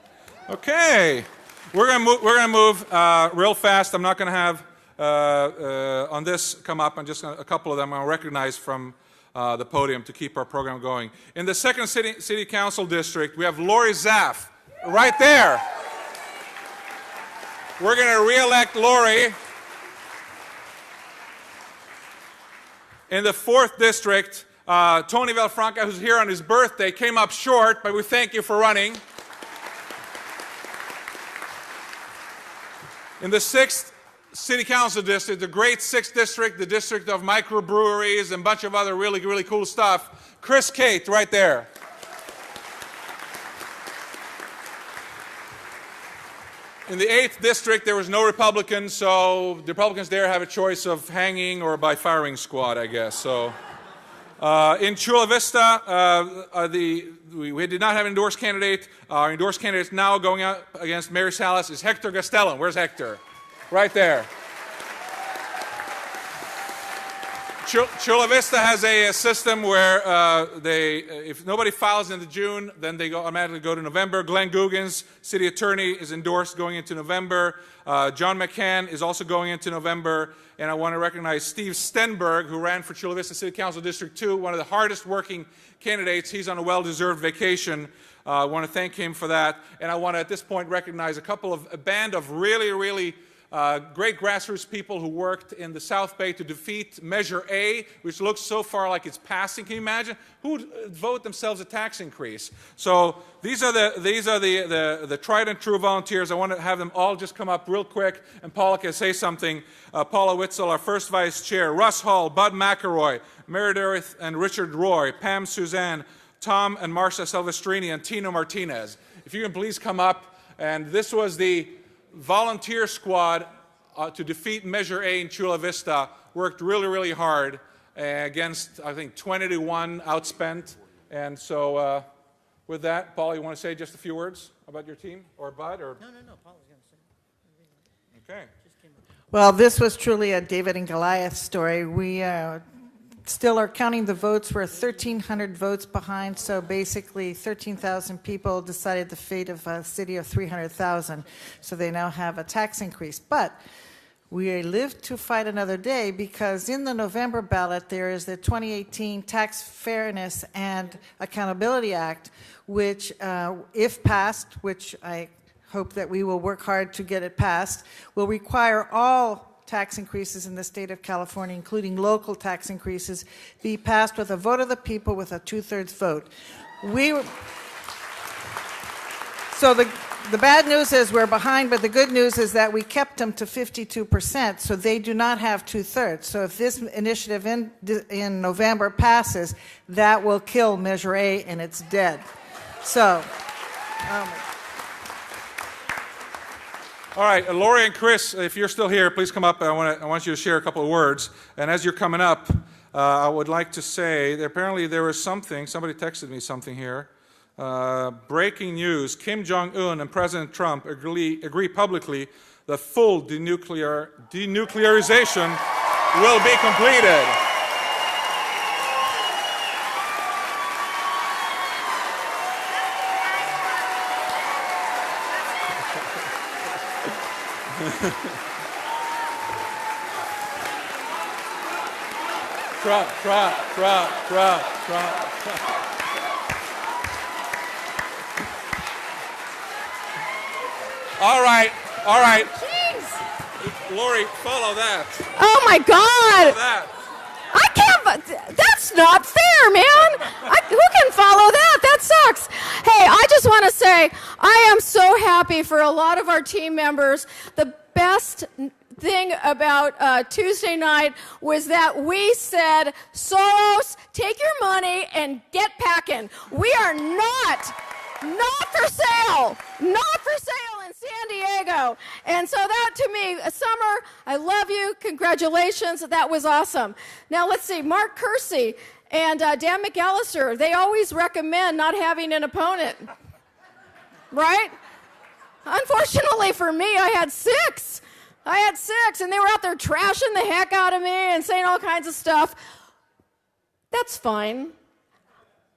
Okay. We're going to move real fast. I'm not going to have on this come up. I'm just going to, a couple of them I'll recognize from the podium to keep our program going. In the 2nd City Council District, we have Lori Zaff right there. We're going to re-elect Lori. In the 4th District, Tony Velfranca, who's here on his birthday, came up short, but we thank you for running. In the 6th City Council District, the great 6th District, the district of microbreweries and a bunch of other really, really cool stuff, Chris Cate right there. In the 8th District, there was no Republicans, so the Republicans there have a choice of hanging or by firing squad, I guess. So, in Chula Vista, we did not have an endorsed candidate. Our endorsed candidate now going out against Mary Salas is Hector Gastelum. Where's Hector? Right there. Chula Vista has a system where if nobody files into June, then they automatically go to November. Glenn Guggens, city attorney, is endorsed going into November. John McCann is also going into November. And I want to recognize Steve Stenberg, who ran for Chula Vista City Council District 2, one of the hardest working candidates. He's on a well-deserved vacation. I want to thank him for that. And I want to, at this point, recognize a band of really, really great grassroots people who worked in the South Bay to defeat Measure A, which looks so far like it's passing. Can you imagine? Who would vote themselves a tax increase? So these are the tried and true volunteers. I want to have them all just come up real quick, and Paula can say something. Paula Witzel, our first vice chair, Russ Hall, Bud McElroy, Meredith and Richard Roy, Pam Suzanne, Tom and Marcia Silvestrini, and Tino Martinez. If you can please come up. And this was the volunteer squad to defeat Measure A in Chula Vista. Worked really, really hard against, I think, 20-1 outspent. And so with that, Paul, you want to say just a few words about your team? Or Bud? Or? No, Paul was going to say. Okay. Well, this was truly a David and Goliath story. We still are counting the votes. We're 1,300 votes behind, so basically 13,000 people decided the fate of a city of 300,000, so they now have a tax increase. But we live to fight another day, because in the November ballot there is the 2018 Tax Fairness and Accountability Act, which, if passed, which I hope that we will work hard to get it passed, will require all tax increases in the state of California, including local tax increases, be passed with a vote of the people with a 2/3 vote. So the bad news is we're behind, but the good news is that we kept them to 52%, so they do not have 2/3. So if this initiative in November passes, that will kill Measure A, and it's dead. So. All right, Lori and Chris, if you're still here, please come up. I want you to share a couple of words. And as you're coming up, I would like to say that apparently there was something, somebody texted me something here. Breaking news, Kim Jong-un and President Trump agree publicly that full denuclearization will be completed. Trump. All right. Jeez. Lori, follow that. Oh my God. Follow that. I can't. That's not fair, man. Who can follow that? That sucks. Hey, I just want to say I am so happy for a lot of our team members. The best thing about Tuesday night was that we said, Soros, take your money and get packing. We are not for sale. Not for sale in San Diego. And so that, to me, Summer, I love you. Congratulations. That was awesome. Now, let's see. Mark Kersey and Dan McAllister, they always recommend not having an opponent. Right? Unfortunately for me, I had six, and they were out there trashing the heck out of me and saying all kinds of stuff. That's fine.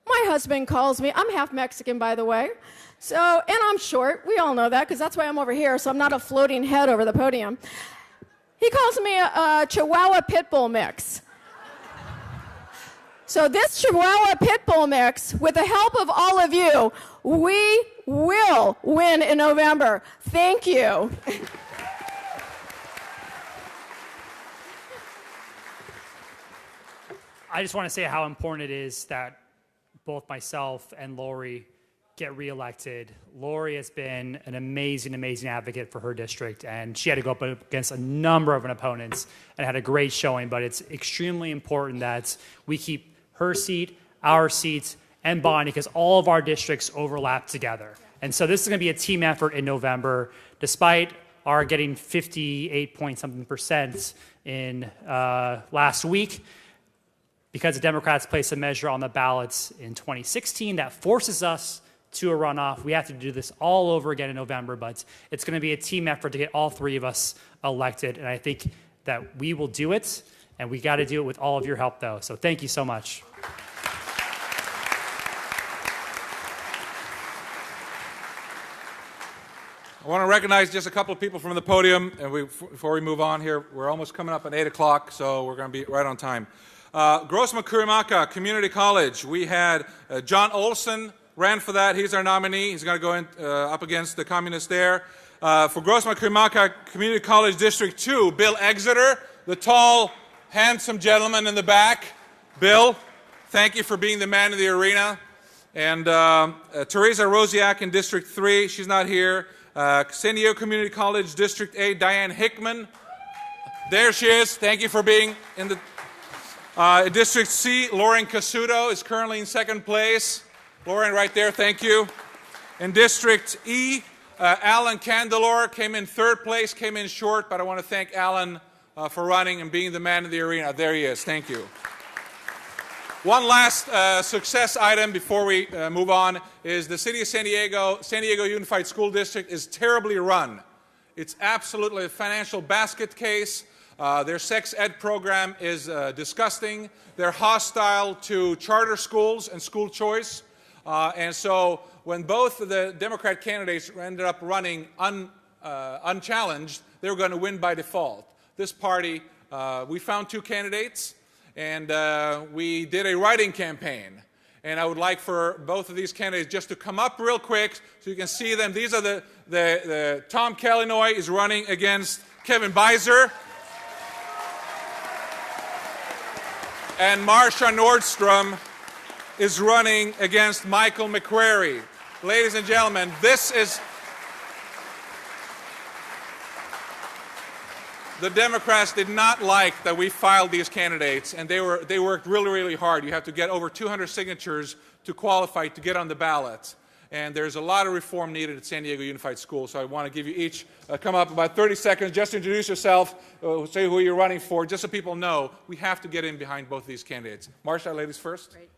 My husband calls me. I'm half Mexican, by the way. So, and I'm short. We all know that, because that's why I'm over here, so I'm not a floating head over the podium. He calls me a Chihuahua Pit Bull mix. So this Chihuahua Pit Bull mix, with the help of all of you, we will win in November. Thank you. I just want to say how important it is that both myself and Lori get reelected. Lori has been an amazing advocate for her district, and she had to go up against a number of opponents and had a great showing, but it's extremely important that we keep her seat, our seats, and Bonnie, because all of our districts overlap together. And so this is going to be a team effort in November. Despite our getting 58-point-something% in last week, because the Democrats placed a measure on the ballots in 2016 that forces us to a runoff. We have to do this all over again in November, but it's going to be a team effort to get all three of us elected, and I think that we will do it. And we got to do it with all of your help, though. So thank you so much. I want to recognize just a couple of people from the podium, and before we move on here, we're almost coming up on 8 o'clock, so we're going to be right on time. Grossma-Kurimaka Community College, we had John Olson ran for that. He's our nominee. He's going to go in, up against the communists there. For Grossma-Kurimaka Community College District 2, Bill Exeter, the tall, handsome gentleman in the back. Bill, thank you for being the man in the arena. And Teresa Rosiak in District 3, she's not here. San Diego Community College District 8, Diane Hickman. There she is. Thank you for being in the District C. Lauren Casuto is currently in second place. Lauren, right there. Thank you. In District E, Alan Candelor came in third place, came in short, but I want to thank Alan for running and being the man in the arena. There he is. Thank you. One last success item before we move on is the City of San Diego Unified School District is terribly run. It's absolutely a financial basket case. Their sex ed program is disgusting. They're hostile to charter schools and school choice. And so when both of the Democrat candidates ended up running unchallenged, they were going to win by default. This party, we found two candidates, and we did a writing campaign. And I would like for both of these candidates just to come up real quick so you can see them. These are the Tom Kalinoy is running against Kevin Beiser. And Marsha Nordstrom is running against Michael McCrary. Ladies and gentlemen, this is... The Democrats did not like that we filed these candidates, and they worked really, really hard. You have to get over 200 signatures to qualify to get on the ballot. And there's a lot of reform needed at San Diego Unified School, so I want to give you each come up about 30 seconds, just introduce yourself, say who you're running for, just so people know we have to get in behind both of these candidates. Marsha, ladies first. Great.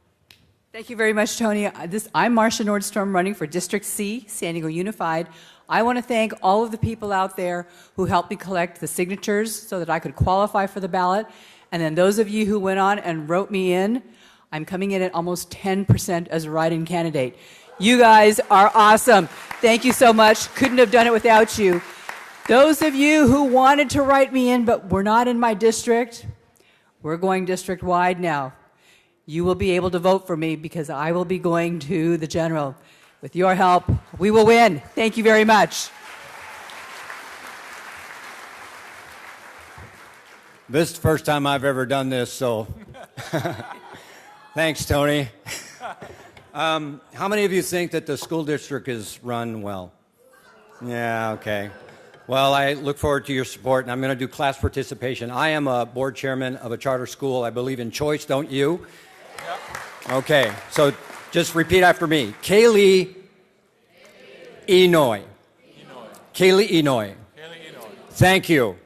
Thank you very much, Tony. I'm Marsha Nordstrom, running for District C, San Diego Unified. I want to thank all of the people out there who helped me collect the signatures so that I could qualify for the ballot. And then those of you who went on and wrote me in, I'm coming in at almost 10% as a write-in candidate. You guys are awesome. Thank you so much. Couldn't have done it without you. Those of you who wanted to write me in but were not in my district, we're going district-wide now. You will be able to vote for me because I will be going to the general. With your help, we will win. Thank you very much. This is the first time I've ever done this, so thanks, Tony. How many of you think that the school district is run well? Yeah, okay. Well, I look forward to your support, and I'm going to do class participation. I am a board chairman of a charter school. I believe in choice, don't you? Yep. Okay, so just repeat after me. Kaylee Inoy. Kaylee Inoy. Thank you.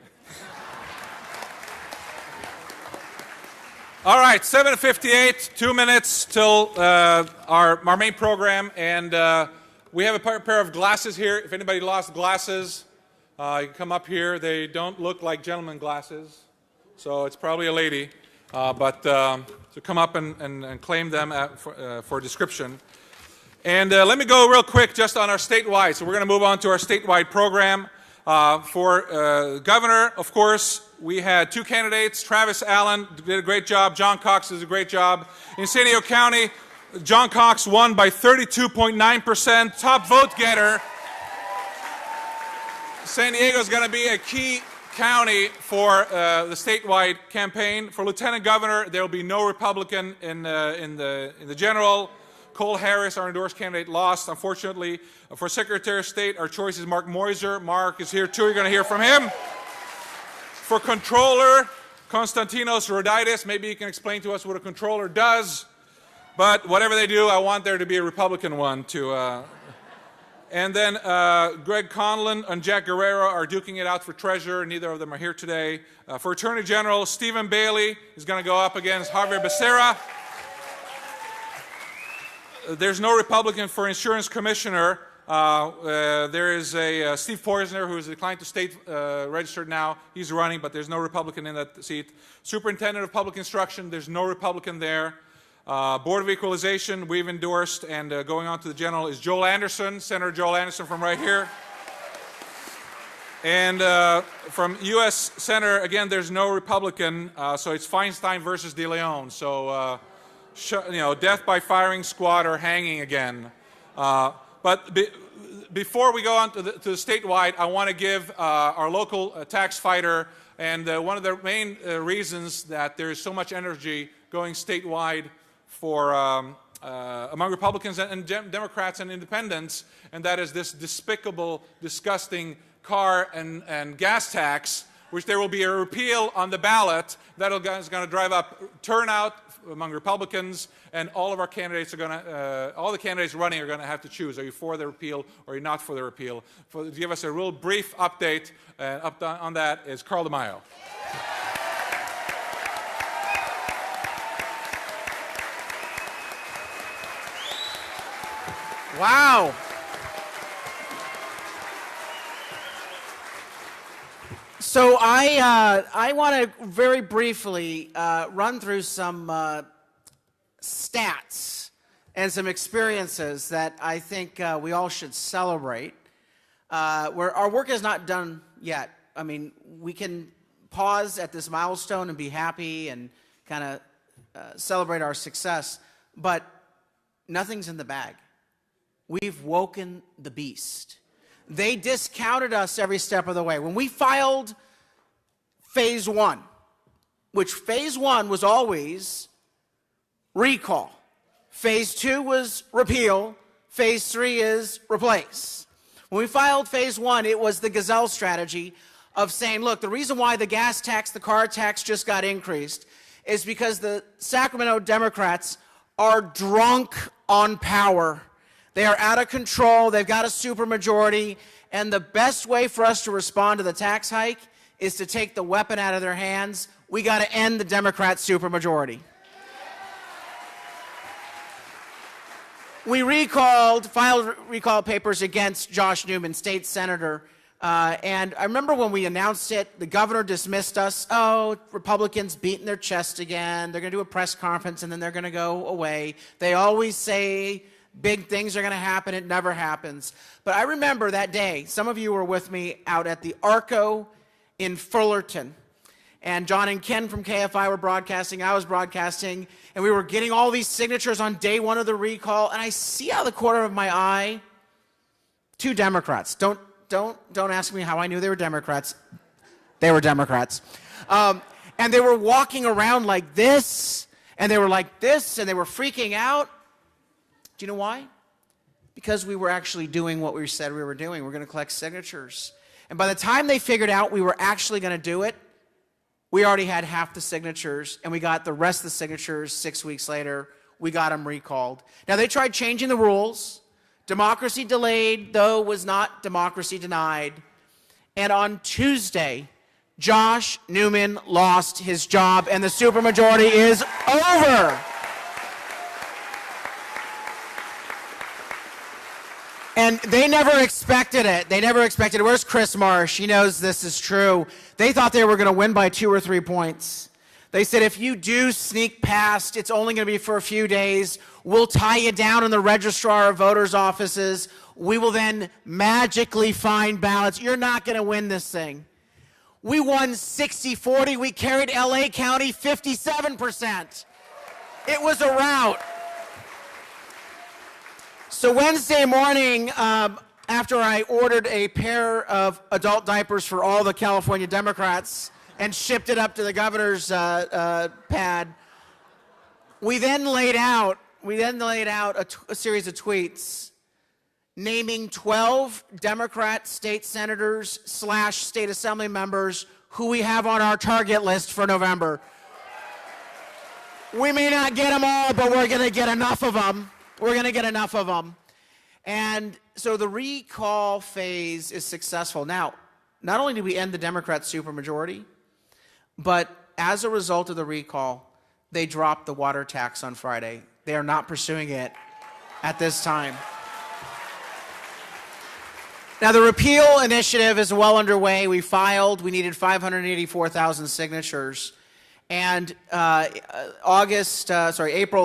All right, 7:58, 2 minutes till our main program, and we have a pair of glasses here. If anybody lost glasses, you can come up here. They don't look like gentleman glasses, so it's probably a lady. So come up and claim them for description. And let me go real quick just on our statewide. So we're going to move on to our statewide program. For governor, of course, we had two candidates. Travis Allen did a great job. John Cox did a great job. In San Diego County, John Cox won by 32.9%. Top vote getter. San Diego is going to be a key county for the statewide campaign. For lieutenant governor, there will be no Republican in the general. Cole Harris, our endorsed candidate, lost, unfortunately. For Secretary of State, our choice is Mark Moiser. Mark is here, too. You're going to hear from him. For controller, Konstantinos Roditis. Maybe you can explain to us what a controller does. But whatever they do, I want there to be a Republican one, too. And then Greg Conlon and Jack Guerrero are duking it out for treasurer. Neither of them are here today. For Attorney General, Stephen Bailey is going to go up against Javier Becerra. There's no Republican for Insurance Commissioner. There is a Steve Poizner who is declined to state registered now. He's running, but there's no Republican in that seat. Superintendent of Public Instruction, there's no Republican there. Board of Equalization, we've endorsed, and going on to the general is Joel Anderson, Senator Joel Anderson from right here. And from U.S. Senator, again, there's no Republican, so it's Feinstein versus De Leon. So, death by firing squad or hanging again. But before we go on to the statewide, I want to give our local tax fighter, and one of the main reasons that there's so much energy going statewide for among Republicans and Democrats and independents, and that is this despicable, disgusting car and gas tax, which there will be a repeal on the ballot that is going to drive up turnout among Republicans, and all of our candidates are going to, all the candidates running are going to have to choose: are you for the repeal or are you not for the repeal? To give us a real brief update on that is Carl DeMaio. Wow. So I want to very briefly run through some stats and some experiences that I think we all should celebrate. Where our work is not done yet. I mean, we can pause at this milestone and be happy and kind of celebrate our success, but nothing's in the bag. We've woken the beast. They discounted us every step of the way. When we filed phase one, which phase one was always recall. Phase two was repeal. Phase three is replace. When we filed phase one, it was the gazelle strategy of saying, look, the reason why the gas tax, the car tax just got increased is because the Sacramento Democrats are drunk on power. They are out of control. They've got a supermajority. And the best way for us to respond to the tax hike is to take the weapon out of their hands. We got to end the Democrat supermajority. We filed recall papers against Josh Newman, state senator. And I remember when we announced it, the governor dismissed us. Oh, Republicans beating their chest again. They're going to do a press conference and then they're going to go away. They always say big things are going to happen. It never happens. But I remember that day, some of you were with me out at the Arco in Fullerton. And John and Ken from KFI were broadcasting. I was broadcasting. And we were getting all these signatures on day one of the recall. And I see out of the corner of my eye 2 Democrats. Don't ask me how I knew they were Democrats. They were Democrats. And they were walking around like this. And they were like this. And they were freaking out. Do you know why? Because we were actually doing what we said we were doing. We're going to collect signatures. And by the time they figured out we were actually going to do it, we already had half the signatures, and we got the rest of the signatures 6 weeks later. We got them recalled. Now, they tried changing the rules. Democracy delayed, though, was not democracy denied. And on Tuesday, Josh Newman lost his job, and the supermajority is over. And they never expected it. They never expected it. Where's Chris Marsh? He knows this is true. They thought they were going to win by 2 or 3 points. They said, if you do sneak past, it's only going to be for a few days. We'll tie you down in the registrar of voters' offices. We will then magically find ballots. You're not going to win this thing. We won 60-40. We carried LA County 57%. It was a rout. So Wednesday morning, after I ordered a pair of adult diapers for all the California Democrats and shipped it up to the governor's pad, we then laid out a series of tweets naming 12 Democrat state senators / state assembly members who we have on our target list for November. We may not get them all, but we're going to get enough of them. We're going to get enough of them. And so the recall phase is successful. Now, not only did we end the Democrat supermajority, but as a result of the recall, they dropped the water tax on Friday. They are not pursuing it at this time. Now, the repeal initiative is well underway. We needed 584,000 signatures. And April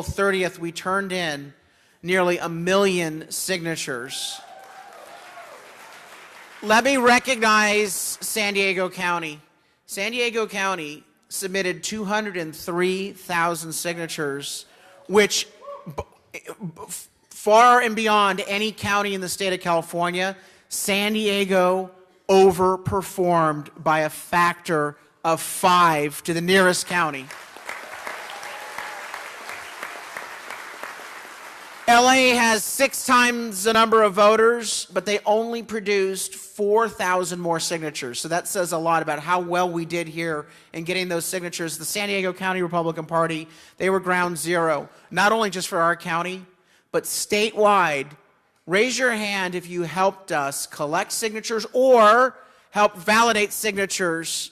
30th, we turned in nearly 1 million signatures. Let me recognize San Diego County. San Diego County submitted 203,000 signatures, which far and beyond any county in the state of California, San Diego overperformed by a factor of 5 to the nearest county. LA has 6 times the number of voters, but they only produced 4,000 more signatures. So that says a lot about how well we did here in getting those signatures. The San Diego County Republican Party, they were ground zero, not only just for our county, but statewide. Raise your hand if you helped us collect signatures or help validate signatures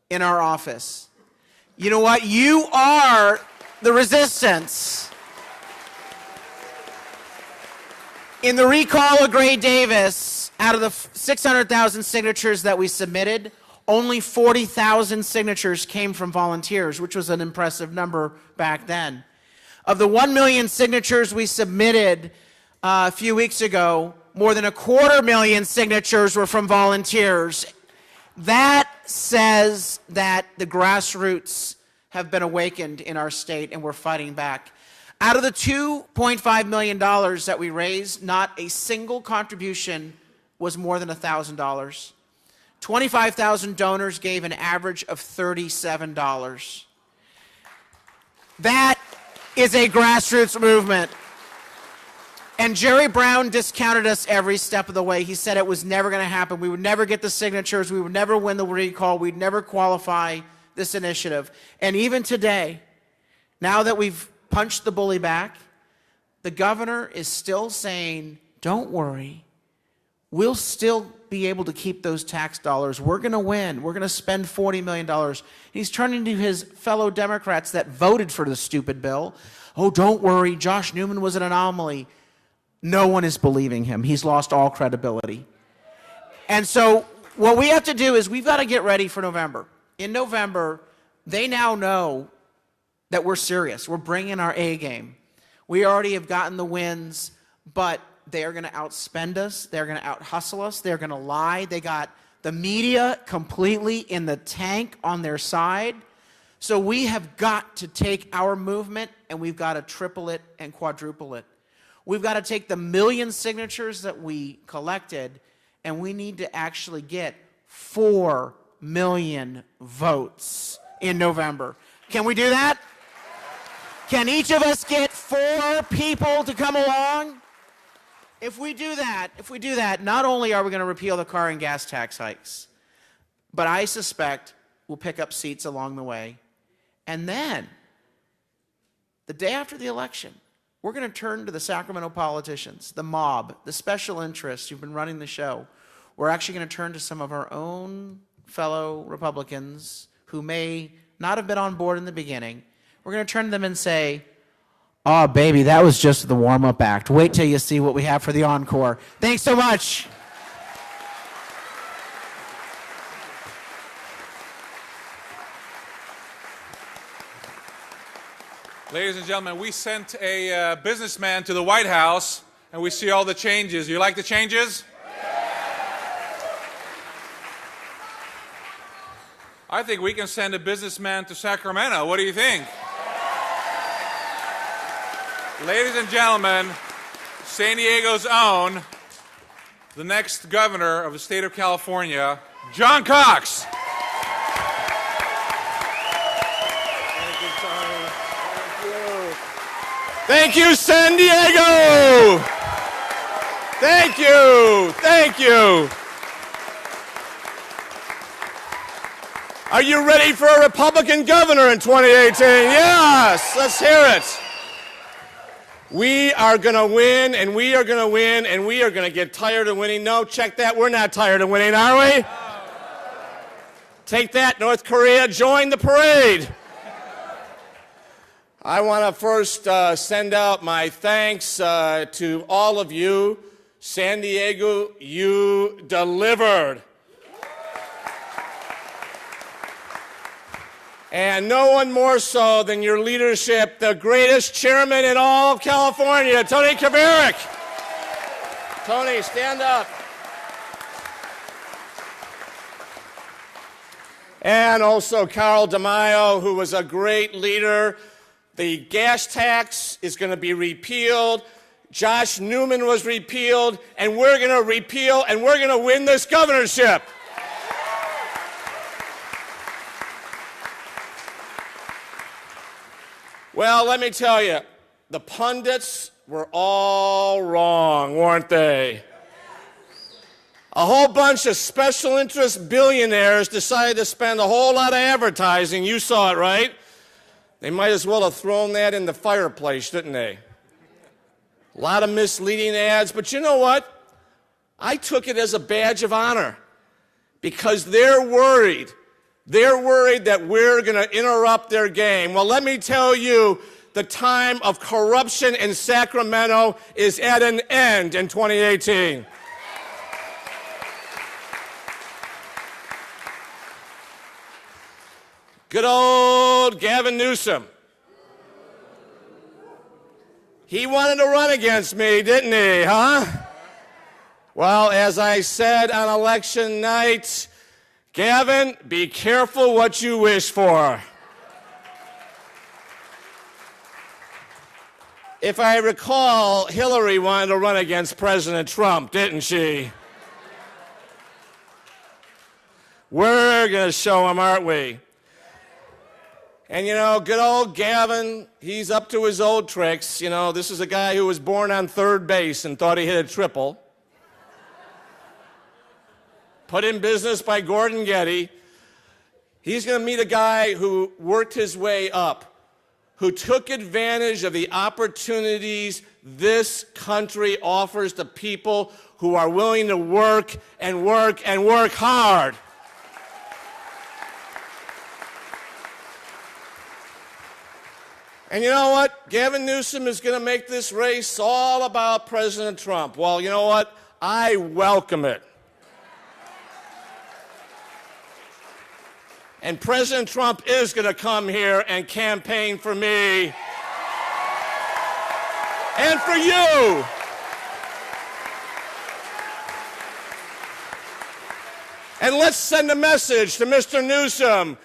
in our office. You know what? You are the resistance. In the recall of Gray Davis, out of the 600,000 signatures that we submitted, only 40,000 signatures came from volunteers, which was an impressive number back then. Of the 1 million signatures we submitted a few weeks ago, more than 250,000 signatures were from volunteers. That says that the grassroots have been awakened in our state and we're fighting back. Out of the $2.5 million that we raised, not a single contribution was more than $1,000. 25,000 donors gave an average of $37. That is a grassroots movement. And Jerry Brown discounted us every step of the way. He said it was never going to happen. We would never get the signatures. We would never win the recall. We'd never qualify this initiative. And even today, now that we've punched the bully back, the governor is still saying, don't worry, we'll still be able to keep those tax dollars. We're going to win. We're going to spend $40 million. He's turning to his fellow Democrats that voted for the stupid bill. Oh, don't worry, Josh Newman was an anomaly. No one is believing him. He's lost all credibility. And so what we have to do is we've got to get ready for November. In November, they now know that we're serious. We're bringing our A game. We already have gotten the wins, but they are going to outspend us. They're going to out-hustle us. They're going to lie. They got the media completely in the tank on their side. So we have got to take our movement and we've got to triple it and quadruple it. We've got to take the 1 million signatures that we collected and we need to actually get 4 million votes in November. Can we do that? Can each of us get 4 people to come along? If we do that, not only are we going to repeal the car and gas tax hikes, but I suspect we'll pick up seats along the way. And then, the day after the election, we're going to turn to the Sacramento politicians, the mob, the special interests who've been running the show. We're actually going to turn to some of our own fellow Republicans who may not have been on board in the beginning. We're going to turn to them and say, oh, baby, that was just the warm-up act. Wait till you see what we have for the encore. Thanks so much. Ladies and gentlemen, we sent a businessman to the White House, and we see all the changes. You like the changes? I think we can send a businessman to Sacramento. What do you think? Ladies and gentlemen, San Diego's own, the next governor of the state of California, John Cox. Thank you, San Diego! Thank you! Thank you! Are you ready for a Republican governor in 2018? Yes! Let's hear it! We are going to win, and we are going to win, and we are going to get tired of winning. No, check that. We're not tired of winning, are we? Take that, North Korea. Join the parade. I want to first send out my thanks to all of you, San Diego, you delivered. And no one more so than your leadership, the greatest chairman in all of California, Tony Kaverick. Tony, stand up. And also Carl DeMaio, who was a great leader. The gas tax is going to be repealed. Josh Newman was repealed, and we're going to repeal, and we're going to win this governorship. Well, let me tell you, the pundits were all wrong, weren't they? A whole bunch of special interest billionaires decided to spend a whole lot of advertising. You saw it, right? They might as well have thrown that in the fireplace, didn't they? A lot of misleading ads, but you know what? I took it as a badge of honor because they're worried. They're worried that we're going to interrupt their game. Well, let me tell you, the time of corruption in Sacramento is at an end in 2018. Good old Gavin Newsom. He wanted to run against me, didn't he, huh? Well, as I said on election night, Gavin, be careful what you wish for. If I recall, Hillary wanted to run against President Trump, didn't she? We're going to show him, aren't we? And, you know, good old Gavin, he's up to his old tricks. You know, this is a guy who was born on third base and thought he hit a triple. Put in business by Gordon Getty. He's going to meet a guy who worked his way up, who took advantage of the opportunities this country offers to people who are willing to work and work and work hard. And you know what? Gavin Newsom is going to make this race all about President Trump. Well, you know what? I welcome it. And President Trump is going to come here and campaign for me and for you. And let's send a message to Mr. Newsom.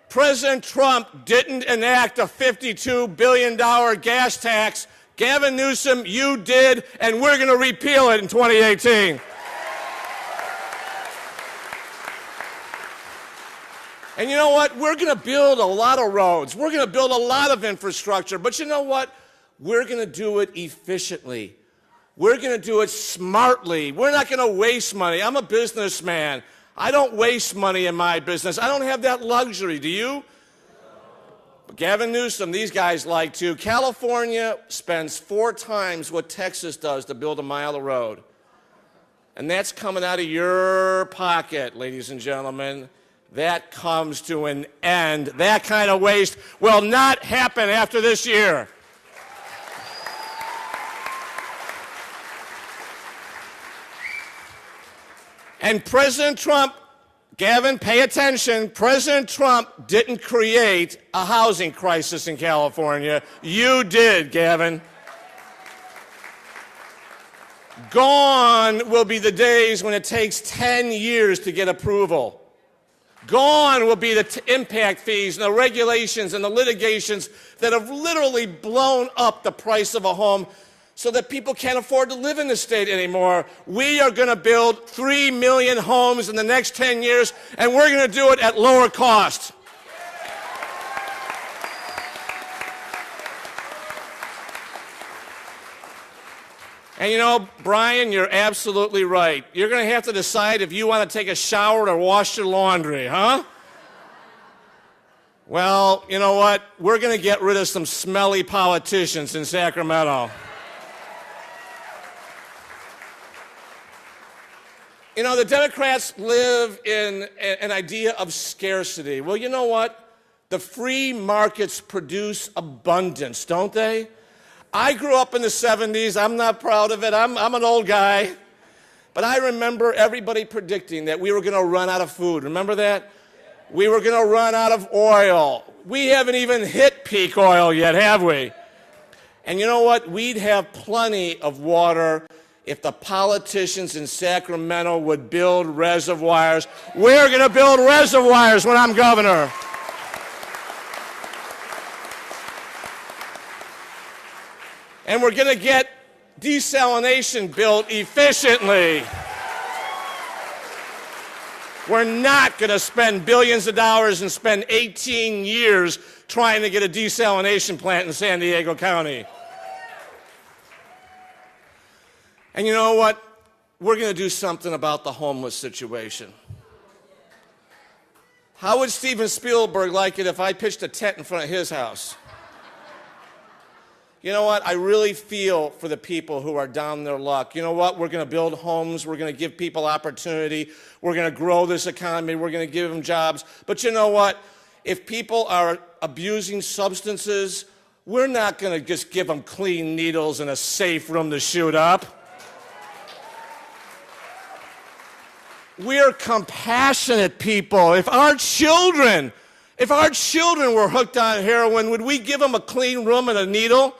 President Trump didn't enact a $52 billion gas tax. Gavin Newsom, you did, and we're going to repeal it in 2018. And you know what? We're going to build a lot of roads. We're going to build a lot of infrastructure. But you know what? We're going to do it efficiently. We're going to do it smartly. We're not going to waste money. I'm a businessman. I don't waste money in my business. I don't have that luxury. Do you? But Gavin Newsom, these guys like to. California spends 4 times what Texas does to build a mile of road. And that's coming out of your pocket, ladies and gentlemen. That comes to an end. That kind of waste will not happen after this year. And President Trump, Gavin, pay attention. President Trump didn't create a housing crisis in California. You did, Gavin. Gone will be the days when it takes 10 years to get approval. Gone will be the impact fees and the regulations and the litigations that have literally blown up the price of a home so that people can't afford to live in the state anymore. We are going to build 3 million homes in the next 10 years, and we're going to do it at lower cost. And you know, Brian, you're absolutely right. You're going to have to decide if you want to take a shower or wash your laundry, huh? Well, you know what? We're going to get rid of some smelly politicians in Sacramento. You know, the Democrats live in an idea of scarcity. Well, you know what? The free markets produce abundance, don't they? I grew up in the 70s. I'm not proud of it. I'm an old guy. But I remember everybody predicting that we were going to run out of food. Remember that? We were going to run out of oil. We haven't even hit peak oil yet, have we? And you know what? We'd have plenty of water if the politicians in Sacramento would build reservoirs. We're going to build reservoirs when I'm governor. And we're going to get desalination built efficiently. We're not going to spend billions of dollars and spend 18 years trying to get a desalination plant in San Diego County. And you know what? We're going to do something about the homeless situation. How would Steven Spielberg like it if I pitched a tent in front of his house? You know what? I really feel for the people who are down their luck. You know what? We're going to build homes. We're going to give people opportunity. We're going to grow this economy. We're going to give them jobs. But you know what? If people are abusing substances, we're not going to just give them clean needles and a safe room to shoot up. We're compassionate people. If our children were hooked on heroin, would we give them a clean room and a needle?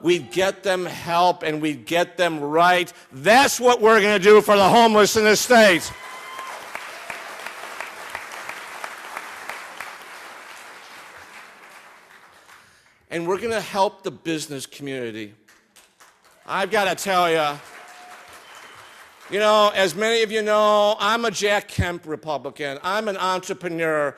We'd get them help and we'd get them right. That's what we're going to do for the homeless in this state. And we're going to help the business community. I've got to tell you, as many of you know, I'm a Jack Kemp Republican. I'm an entrepreneur.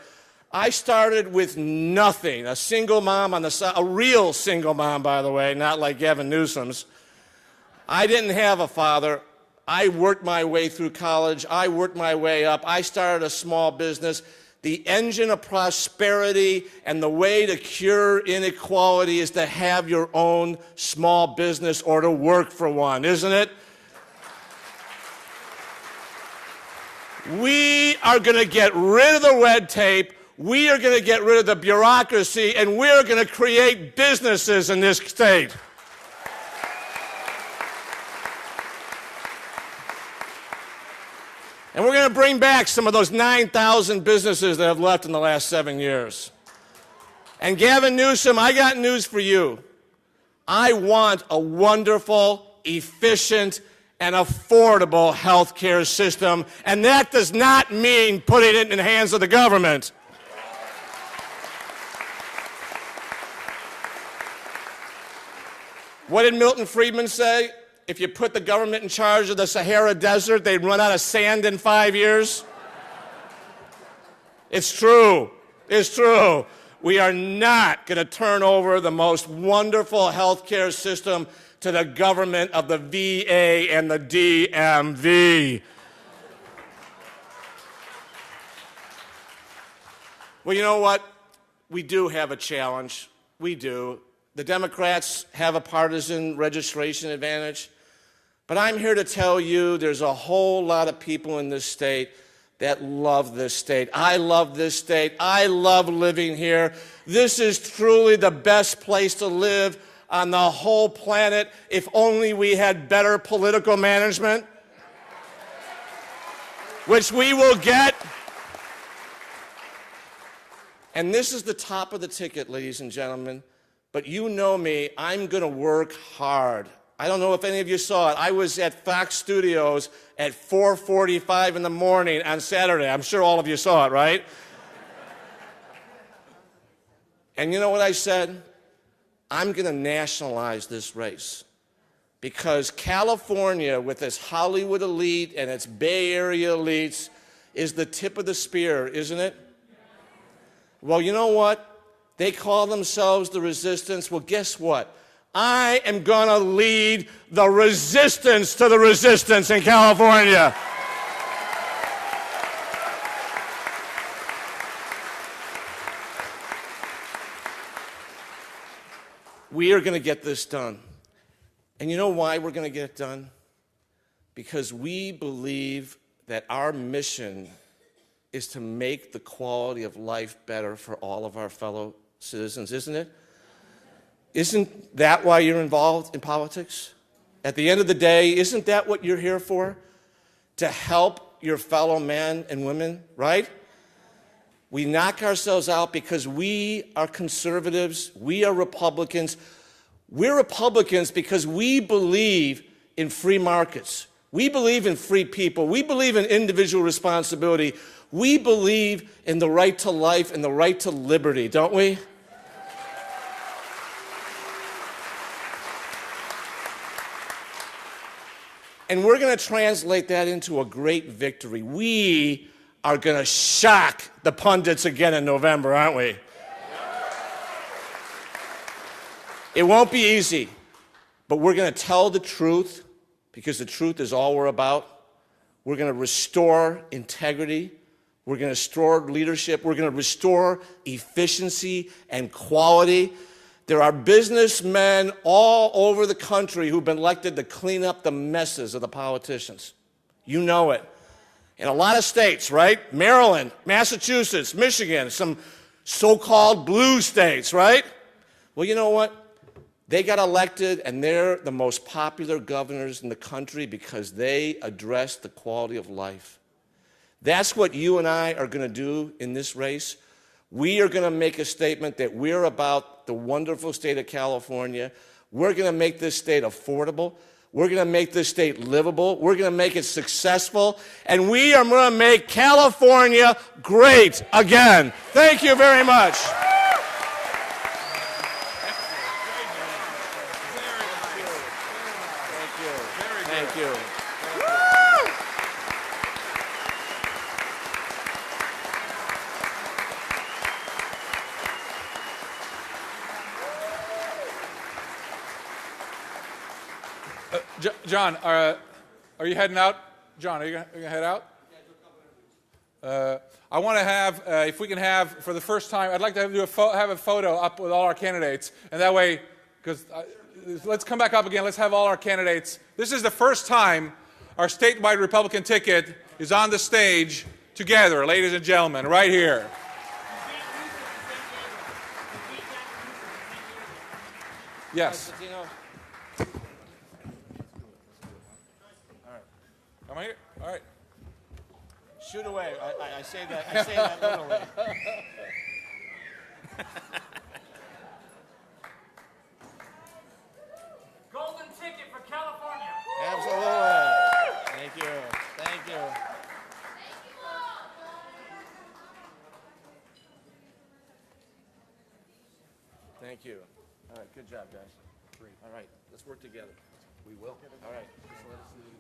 I started with nothing, a single mom on the side, a real single mom, by the way, not like Gavin Newsom's. I didn't have a father. I worked my way through college. I worked my way up. I started a small business. The engine of prosperity and the way to cure inequality is to have your own small business or to work for one, isn't it? We are going to get rid of the red tape. We are going to get rid of the bureaucracy, and we're going to create businesses in this state. And we're going to bring back some of those 9,000 businesses that have left in the last 7 years. And Gavin Newsom, I got news for you. I want a wonderful, efficient, and affordable health care system, and that does not mean putting it in the hands of the government. What did Milton Friedman say? If you put the government in charge of the Sahara Desert, they'd run out of sand in 5 years. It's true. It's true. We are not going to turn over the most wonderful health care system to the government of the VA and the DMV. Well, you know what? We do have a challenge. We do. The Democrats have a partisan registration advantage. But I'm here to tell you there's a whole lot of people in this state that love this state. I love this state. I love living here. This is truly the best place to live on the whole planet if only we had better political management, which we will get. And this is the top of the ticket, ladies and gentlemen. But you know me, I'm going to work hard. I don't know if any of you saw it. I was at Fox Studios at 4:45 in the morning on Saturday. I'm sure all of you saw it, right? And you know what I said? I'm going to nationalize this race. Because California, with its Hollywood elite and its Bay Area elites, is the tip of the spear, isn't it? Well, you know what? They call themselves the resistance. Well, guess what? I am going to lead the resistance to the resistance in California. We are going to get this done. And you know why we're going to get it done? Because we believe that our mission is to make the quality of life better for all of our fellow citizens, isn't it? Isn't that why you're involved in politics? At the end of the day, isn't that what you're here for? to help your fellow men and women, right? We knock ourselves out because we are conservatives, we are Republicans. We're Republicans because we believe in free markets. We believe in free people. We believe in individual responsibility. We believe in the right to life and the right to liberty, don't we? And we're going to translate that into a great victory. We are going to shock the pundits again in November, aren't we? It won't be easy, but we're going to tell the truth because the truth is all we're about. We're going to restore integrity. We're going to restore leadership. We're going to restore efficiency and quality. There are businessmen all over the country who've been elected to clean up the messes of the politicians. You know it. In a lot of states, right? Maryland, Massachusetts, Michigan, some so-called blue states, right? Well, you know what? They got elected, and they're the most popular governors in the country because they address the quality of life. That's what you and I are going to do in this race. We are going to make a statement that we're about the wonderful state of California. We're going to make this state affordable. We're going to make this state livable. We're going to make it successful. And we are going to make California great again. Thank you very much. Thank you. John, are you heading out? John, are you going to head out? I want to have, if we can have, for the first time, I'd like to have a photo up with all our candidates. And that way, because let's come back up again. Let's have all our candidates. This is the first time our statewide Republican ticket is on the stage together, ladies and gentlemen, right here. Yes. Come here. All right. Shoot away. I say that literally. Golden ticket for California. Absolutely. Thank you. Thank you. Thank you. All right. Good job, guys. All right. Let's work together. We will. All right.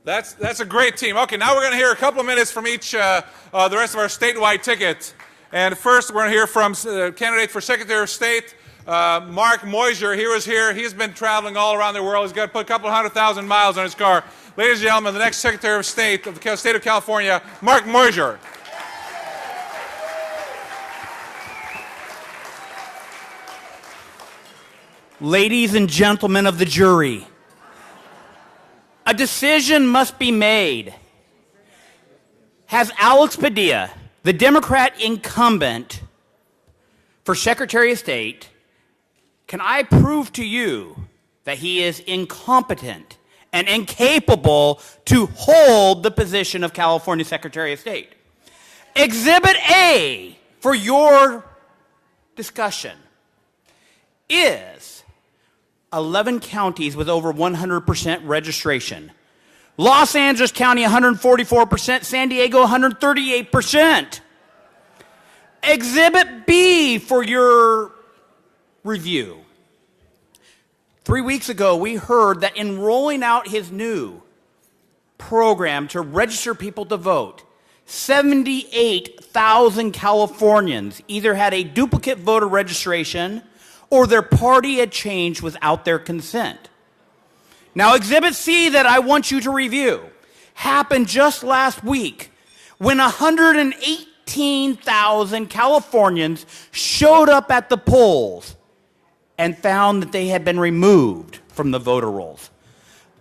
That's a great team. Okay, now we're going to hear a couple of minutes from each, the rest of our statewide ticket. And first, we're going to hear from candidate for Secretary of State, Mark Moyser. He was here. He's been traveling all around the world. He's got to put a couple 100,000 miles on his car. Ladies and gentlemen, the next Secretary of State of the state of California, Mark Moyser. Ladies and gentlemen of the jury, a decision must be made. Has Alex Padilla, the Democrat incumbent for Secretary of State, can I prove to you that he is incompetent and incapable to hold the position of California Secretary of State? Exhibit A for your discussion is 11 counties with over 100% registration. Los Angeles County, 144%. San Diego, 138%. Exhibit B for your review. 3 weeks ago, we heard that in rolling out his new program to register people to vote, 78,000 Californians either had a duplicate voter registration or their party had changed without their consent. Now, Exhibit C that I want you to review happened just last week when 118,000 Californians showed up at the polls and found that they had been removed from the voter rolls.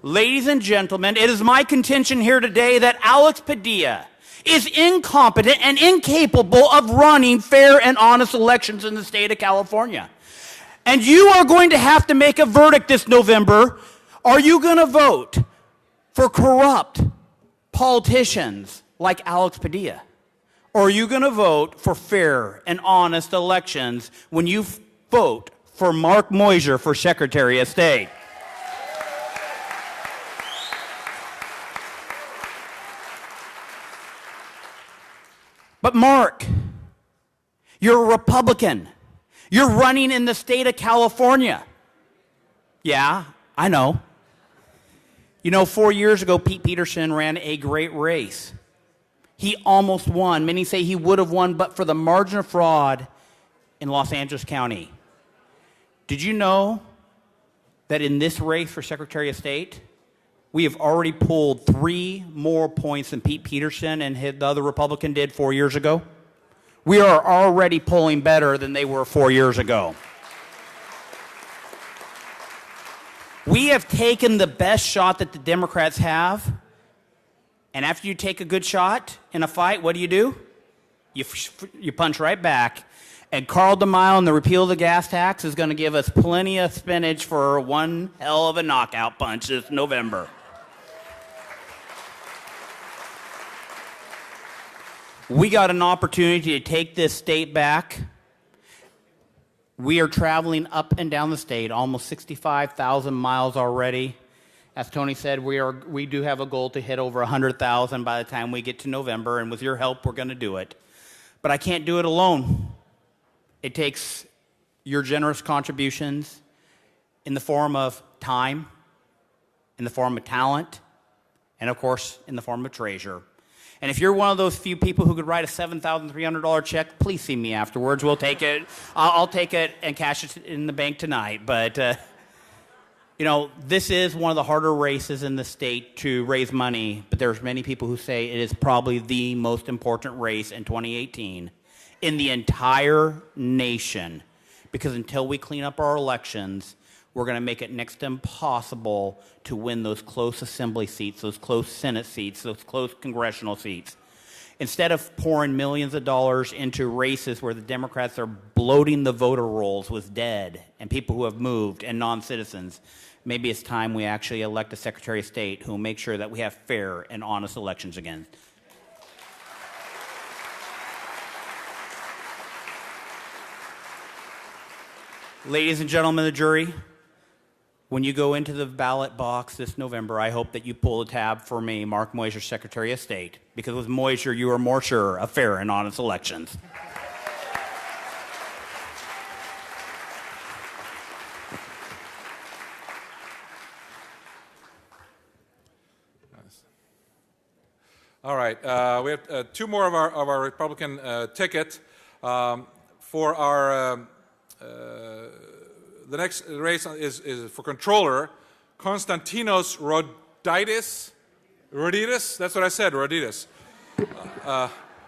Ladies and gentlemen, it is my contention here today that Alex Padilla is incompetent and incapable of running fair and honest elections in the state of California. And you are going to have to make a verdict this November. Are you going to vote for corrupt politicians like Alex Padilla? Or are you going to vote for fair and honest elections when you vote for Mark Moyser for Secretary of State? But Mark, you're a Republican. You're running in the state of California. Yeah, I know. You know, 4 years ago, Pete Peterson ran a great race. He almost won. Many say he would have won, but for the margin of fraud in Los Angeles County. Did you know that in this race for Secretary of State, we have already pulled 3 more points than Pete Peterson and the other Republican did 4 years ago? We are already polling better than they were 4 years ago. We have taken the best shot that the Democrats have, and after you take a good shot in a fight, what do? You punch right back. And Carl DeMille and the repeal of the gas tax is going to give us plenty of spinach for one hell of a knockout punch this November. We got an opportunity to take this state back. We are traveling up and down the state, almost 65,000 miles already. As Tony said, we do have a goal to hit over 100,000 by the time we get to November, and with your help, we're going to do it. But I can't do it alone. It takes your generous contributions in the form of time, in the form of talent, and of course, in the form of treasure. And if you're one of those few people who could write a $7,300 check, please see me afterwards. We'll take it. I'll take it and cash it in the bank tonight. But, you know, this is one of the harder races in the state to raise money. But there's many people who say it is probably the most important race in 2018 in the entire nation. Because until we clean up our elections, we're going to make it next to impossible to win those close assembly seats, those close Senate seats, those close congressional seats. Instead of pouring millions of dollars into races where the Democrats are bloating the voter rolls with dead and people who have moved and non-citizens, maybe it's time we actually elect a Secretary of State who will make sure that we have fair and honest elections again. Ladies and gentlemen of the jury, when you go into the ballot box this November, I hope that you pull a tab for me, Mark Moyser, Secretary of State, because with Moyser, you are more sure of fair and honest elections. All right, we have 2 more of our Republican ticket for our. The next race is for controller, Konstantinos Roditis. That's what I said, Roditis.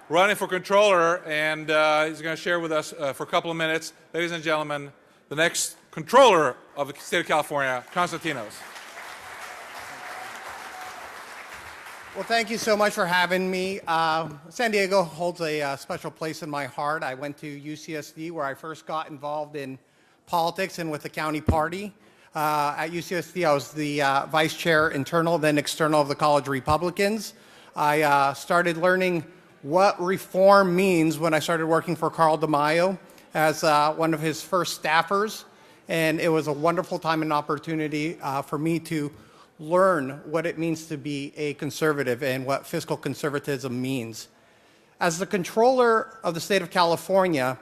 Running for controller, and he's going to share with us for a couple of minutes. Ladies and gentlemen, the next controller of the state of California, Konstantinos. Well, thank you so much for having me. San Diego holds a special place in my heart. I went to UCSD where I first got involved in politics and with the county party. At UCSD, I was the vice chair internal, then external of the College Republicans. I started learning what reform means when I started working for Carl DeMille as one of his first staffers. And it was a wonderful time and opportunity for me to learn what it means to be a conservative and what fiscal conservatism means. As the controller of the state of California,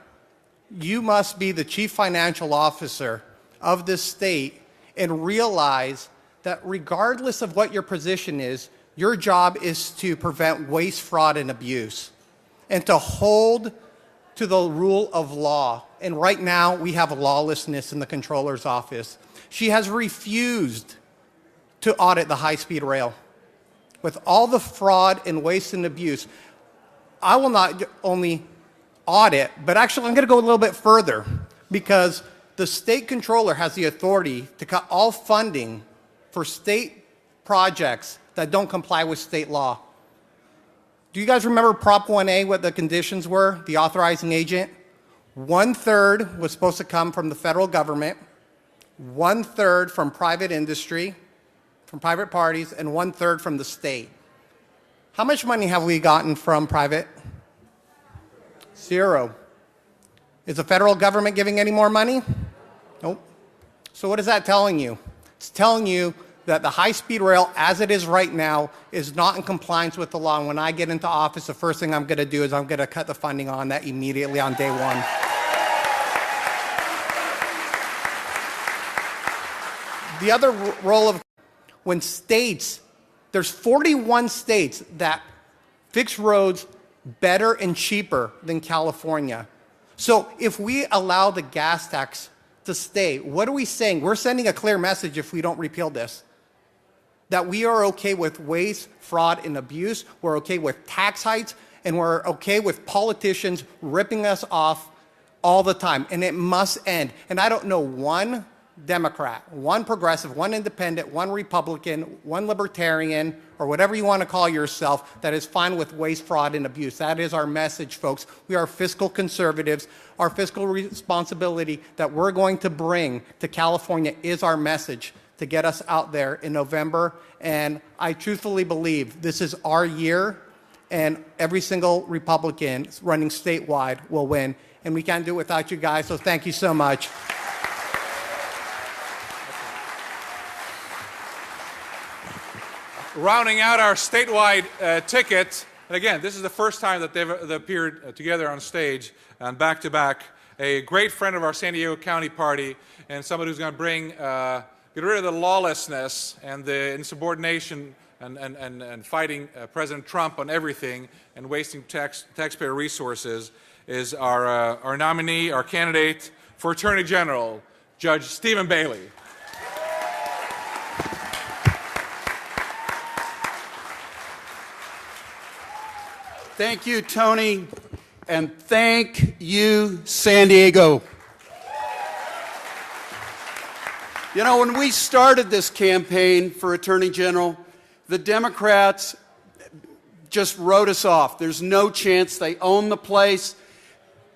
you must be the chief financial officer of this state and realize that regardless of what your position is, your job is to prevent waste, fraud, and abuse, and to hold to the rule of law. And right now, we have lawlessness in the controller's office. She has refused to audit the high-speed rail. With all the fraud and waste and abuse, I will not only audit, but actually I'm going to go a little bit further, because the state controller has the authority to cut all funding for state projects that don't comply with state law. Do you guys remember Prop 1A, what the conditions were, the authorizing agent? 1/3 was supposed to come from the federal government, 1/3 from private industry, from private parties, and 1/3 from the state. How much money have we gotten from private? 0. Is the federal government giving any more money? Nope. So what is that telling you? It's telling you that the high-speed rail, as it is right now, is not in compliance with the law. And when I get into office, the first thing I'm going to do is I'm going to cut the funding on that immediately on day one. The other role of when states, there's 41 states that fix roads better and cheaper than California. So if we allow the gas tax to stay, what are we saying? We're sending a clear message if we don't repeal this. That we are okay with waste, fraud, and abuse. We're okay with tax hikes, and we're okay with politicians ripping us off all the time. And it must end. And I don't know one Democrat, one progressive, one independent, one Republican, one libertarian, or whatever you want to call yourself, that is fine with waste, fraud, and abuse. That is our message, folks. We are fiscal conservatives. Our fiscal responsibility that we're going to bring to California is our message to get us out there in November. And I truthfully believe this is our year, and every single Republican running statewide will win. And we can't do it without you guys, so thank you so much. Rounding out our statewide ticket, and again, this is the first time that they've appeared together on stage and back to back. A great friend of our San Diego County party, and somebody who's going to bring get rid of the lawlessness and the insubordination and fighting President Trump on everything and wasting taxpayer resources, is our nominee, our candidate for Attorney General, Judge Stephen Bailey. Thank you, Tony, and thank you, San Diego. You know, when we started this campaign for Attorney General, the Democrats just wrote us off. There's no chance. They own the place.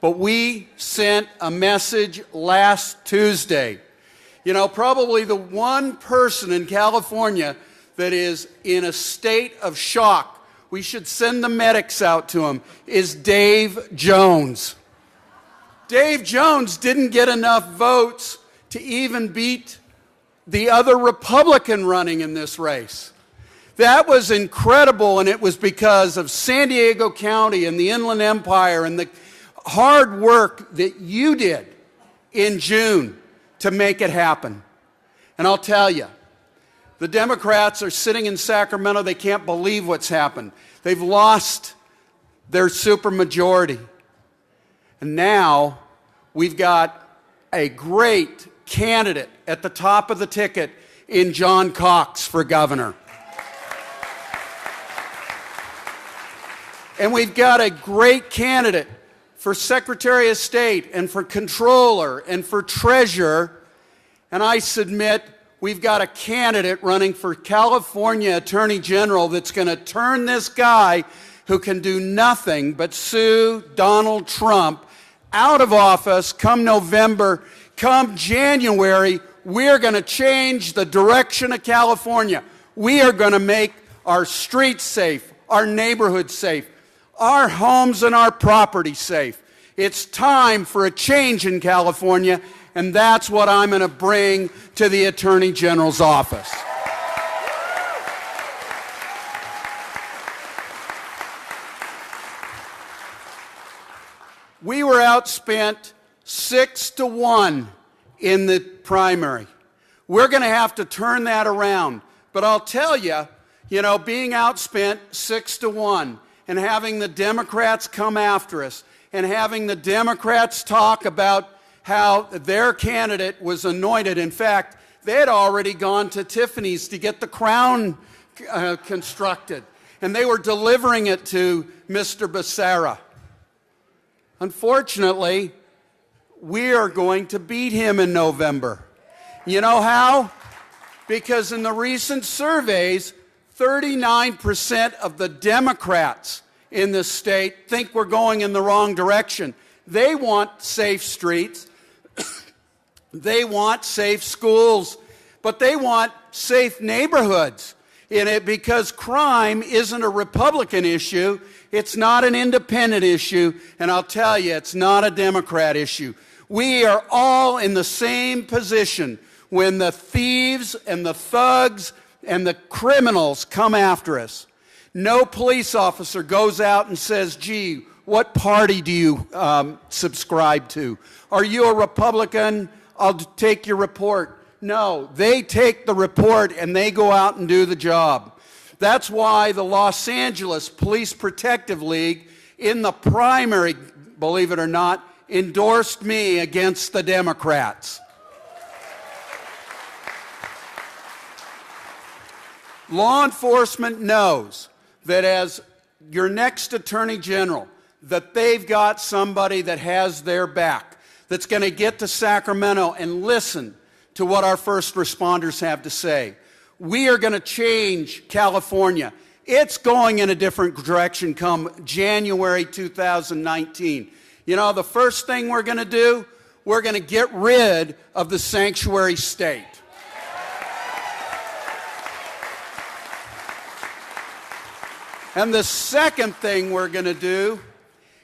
But we sent a message last Tuesday. You know, probably the one person in California that is in a state of shock, we should send the medics out to him, is Dave Jones. Dave Jones didn't get enough votes to even beat the other Republican running in this race. That was incredible, and it was because of San Diego County and the Inland Empire and the hard work that you did in June to make it happen. And I'll tell you, the Democrats are sitting in Sacramento. They can't believe what's happened. They've lost their supermajority. And now we've got a great candidate at the top of the ticket in John Cox for governor. And we've got a great candidate for Secretary of State and for Controller and for Treasurer. And I submit we've got a candidate running for California Attorney General that's going to turn this guy who can do nothing but sue Donald Trump out of office come November. Come January, we're going to change the direction of California. We are going to make our streets safe, our neighborhoods safe, our homes and our property safe. It's time for a change in California, and that's what I'm going to bring to the Attorney General's office. We were outspent 6-1 in the primary. We're going to have to turn that around. But I'll tell you, being outspent 6-1 and having the Democrats come after us and having the Democrats talk about how their candidate was anointed. In fact, they had already gone to Tiffany's to get the crown constructed, and they were delivering it to Mr. Becerra. Unfortunately, we are going to beat him in November. You know how? Because in the recent surveys, 39% of the Democrats in this state think we're going in the wrong direction. They want safe streets. They want safe schools, but they want safe neighborhoods. in it because crime isn't a Republican issue. It's not an independent issue. And I'll tell you, it's not a Democrat issue. We are all in the same position when the thieves and the thugs and the criminals come after us. No police officer goes out and says, gee, what party do you subscribe to? Are you a Republican? I'll take your report. No, they take the report and they go out and do the job. That's why the Los Angeles Police Protective League, in the primary, believe it or not, endorsed me against the Democrats. Law enforcement knows that as your next Attorney General, that they've got somebody that has their back, that's going to get to Sacramento and listen to what our first responders have to say. We are going to change California. It's going in a different direction come January 2019. You know, the first thing we're going to do, we're going to get rid of the sanctuary state. And the second thing we're going to do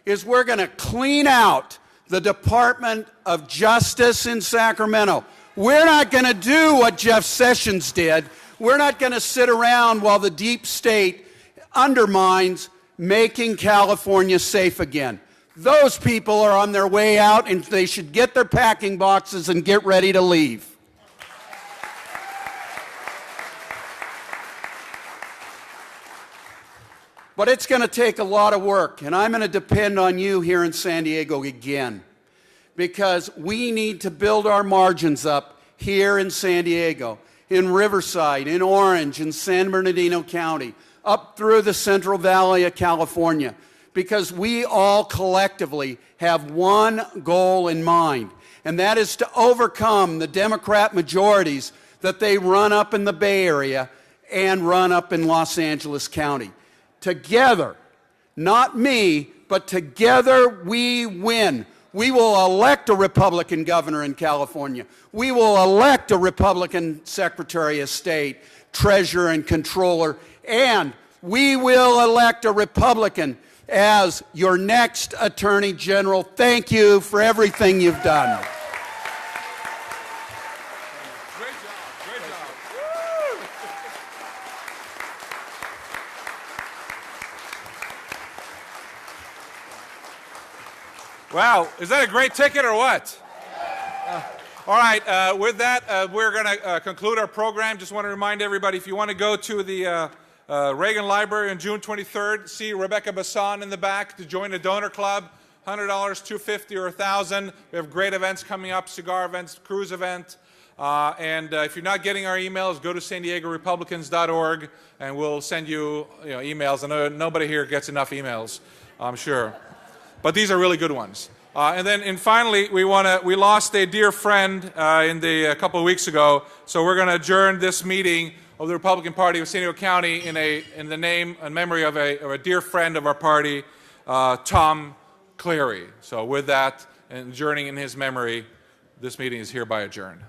is we're going to clean out the Department of Justice in Sacramento. We're not going to do what Jeff Sessions did. We're not going to sit around while the deep state undermines making California safe again. Those people are on their way out, and they should get their packing boxes and get ready to leave. But it's going to take a lot of work, and I'm going to depend on you here in San Diego again, because we need to build our margins up here in San Diego, in Riverside, in Orange, in San Bernardino County, up through the Central Valley of California, because we all collectively have one goal in mind, and that is to overcome the Democrat majorities that they run up in the Bay Area and run up in Los Angeles County. Together, not me, but together we win. We will elect a Republican governor in California. We will elect a Republican Secretary of State, Treasurer, and Controller. And we will elect a Republican as your next Attorney General. Thank you for everything you've done. Wow, is that a great ticket or what? All right, with that, we're going to conclude our program. Just want to remind everybody, if you want to go to the Reagan Library on June 23rd, see Rebecca Bassan in the back to join the donor club. $100, $250, or $1,000. We have great events coming up, cigar events, cruise event. And if you're not getting our emails, go to SanDiegoRepublicans.org, and we'll send you, emails. I know nobody here gets enough emails, I'm sure. But these are really good ones. And finally, we lost a dear friend a couple of weeks ago, so we're going to adjourn this meeting of the Republican Party of San Diego County in the name and memory of a dear friend of our party, Tom Cleary. So with that, and adjourning in his memory, this meeting is hereby adjourned.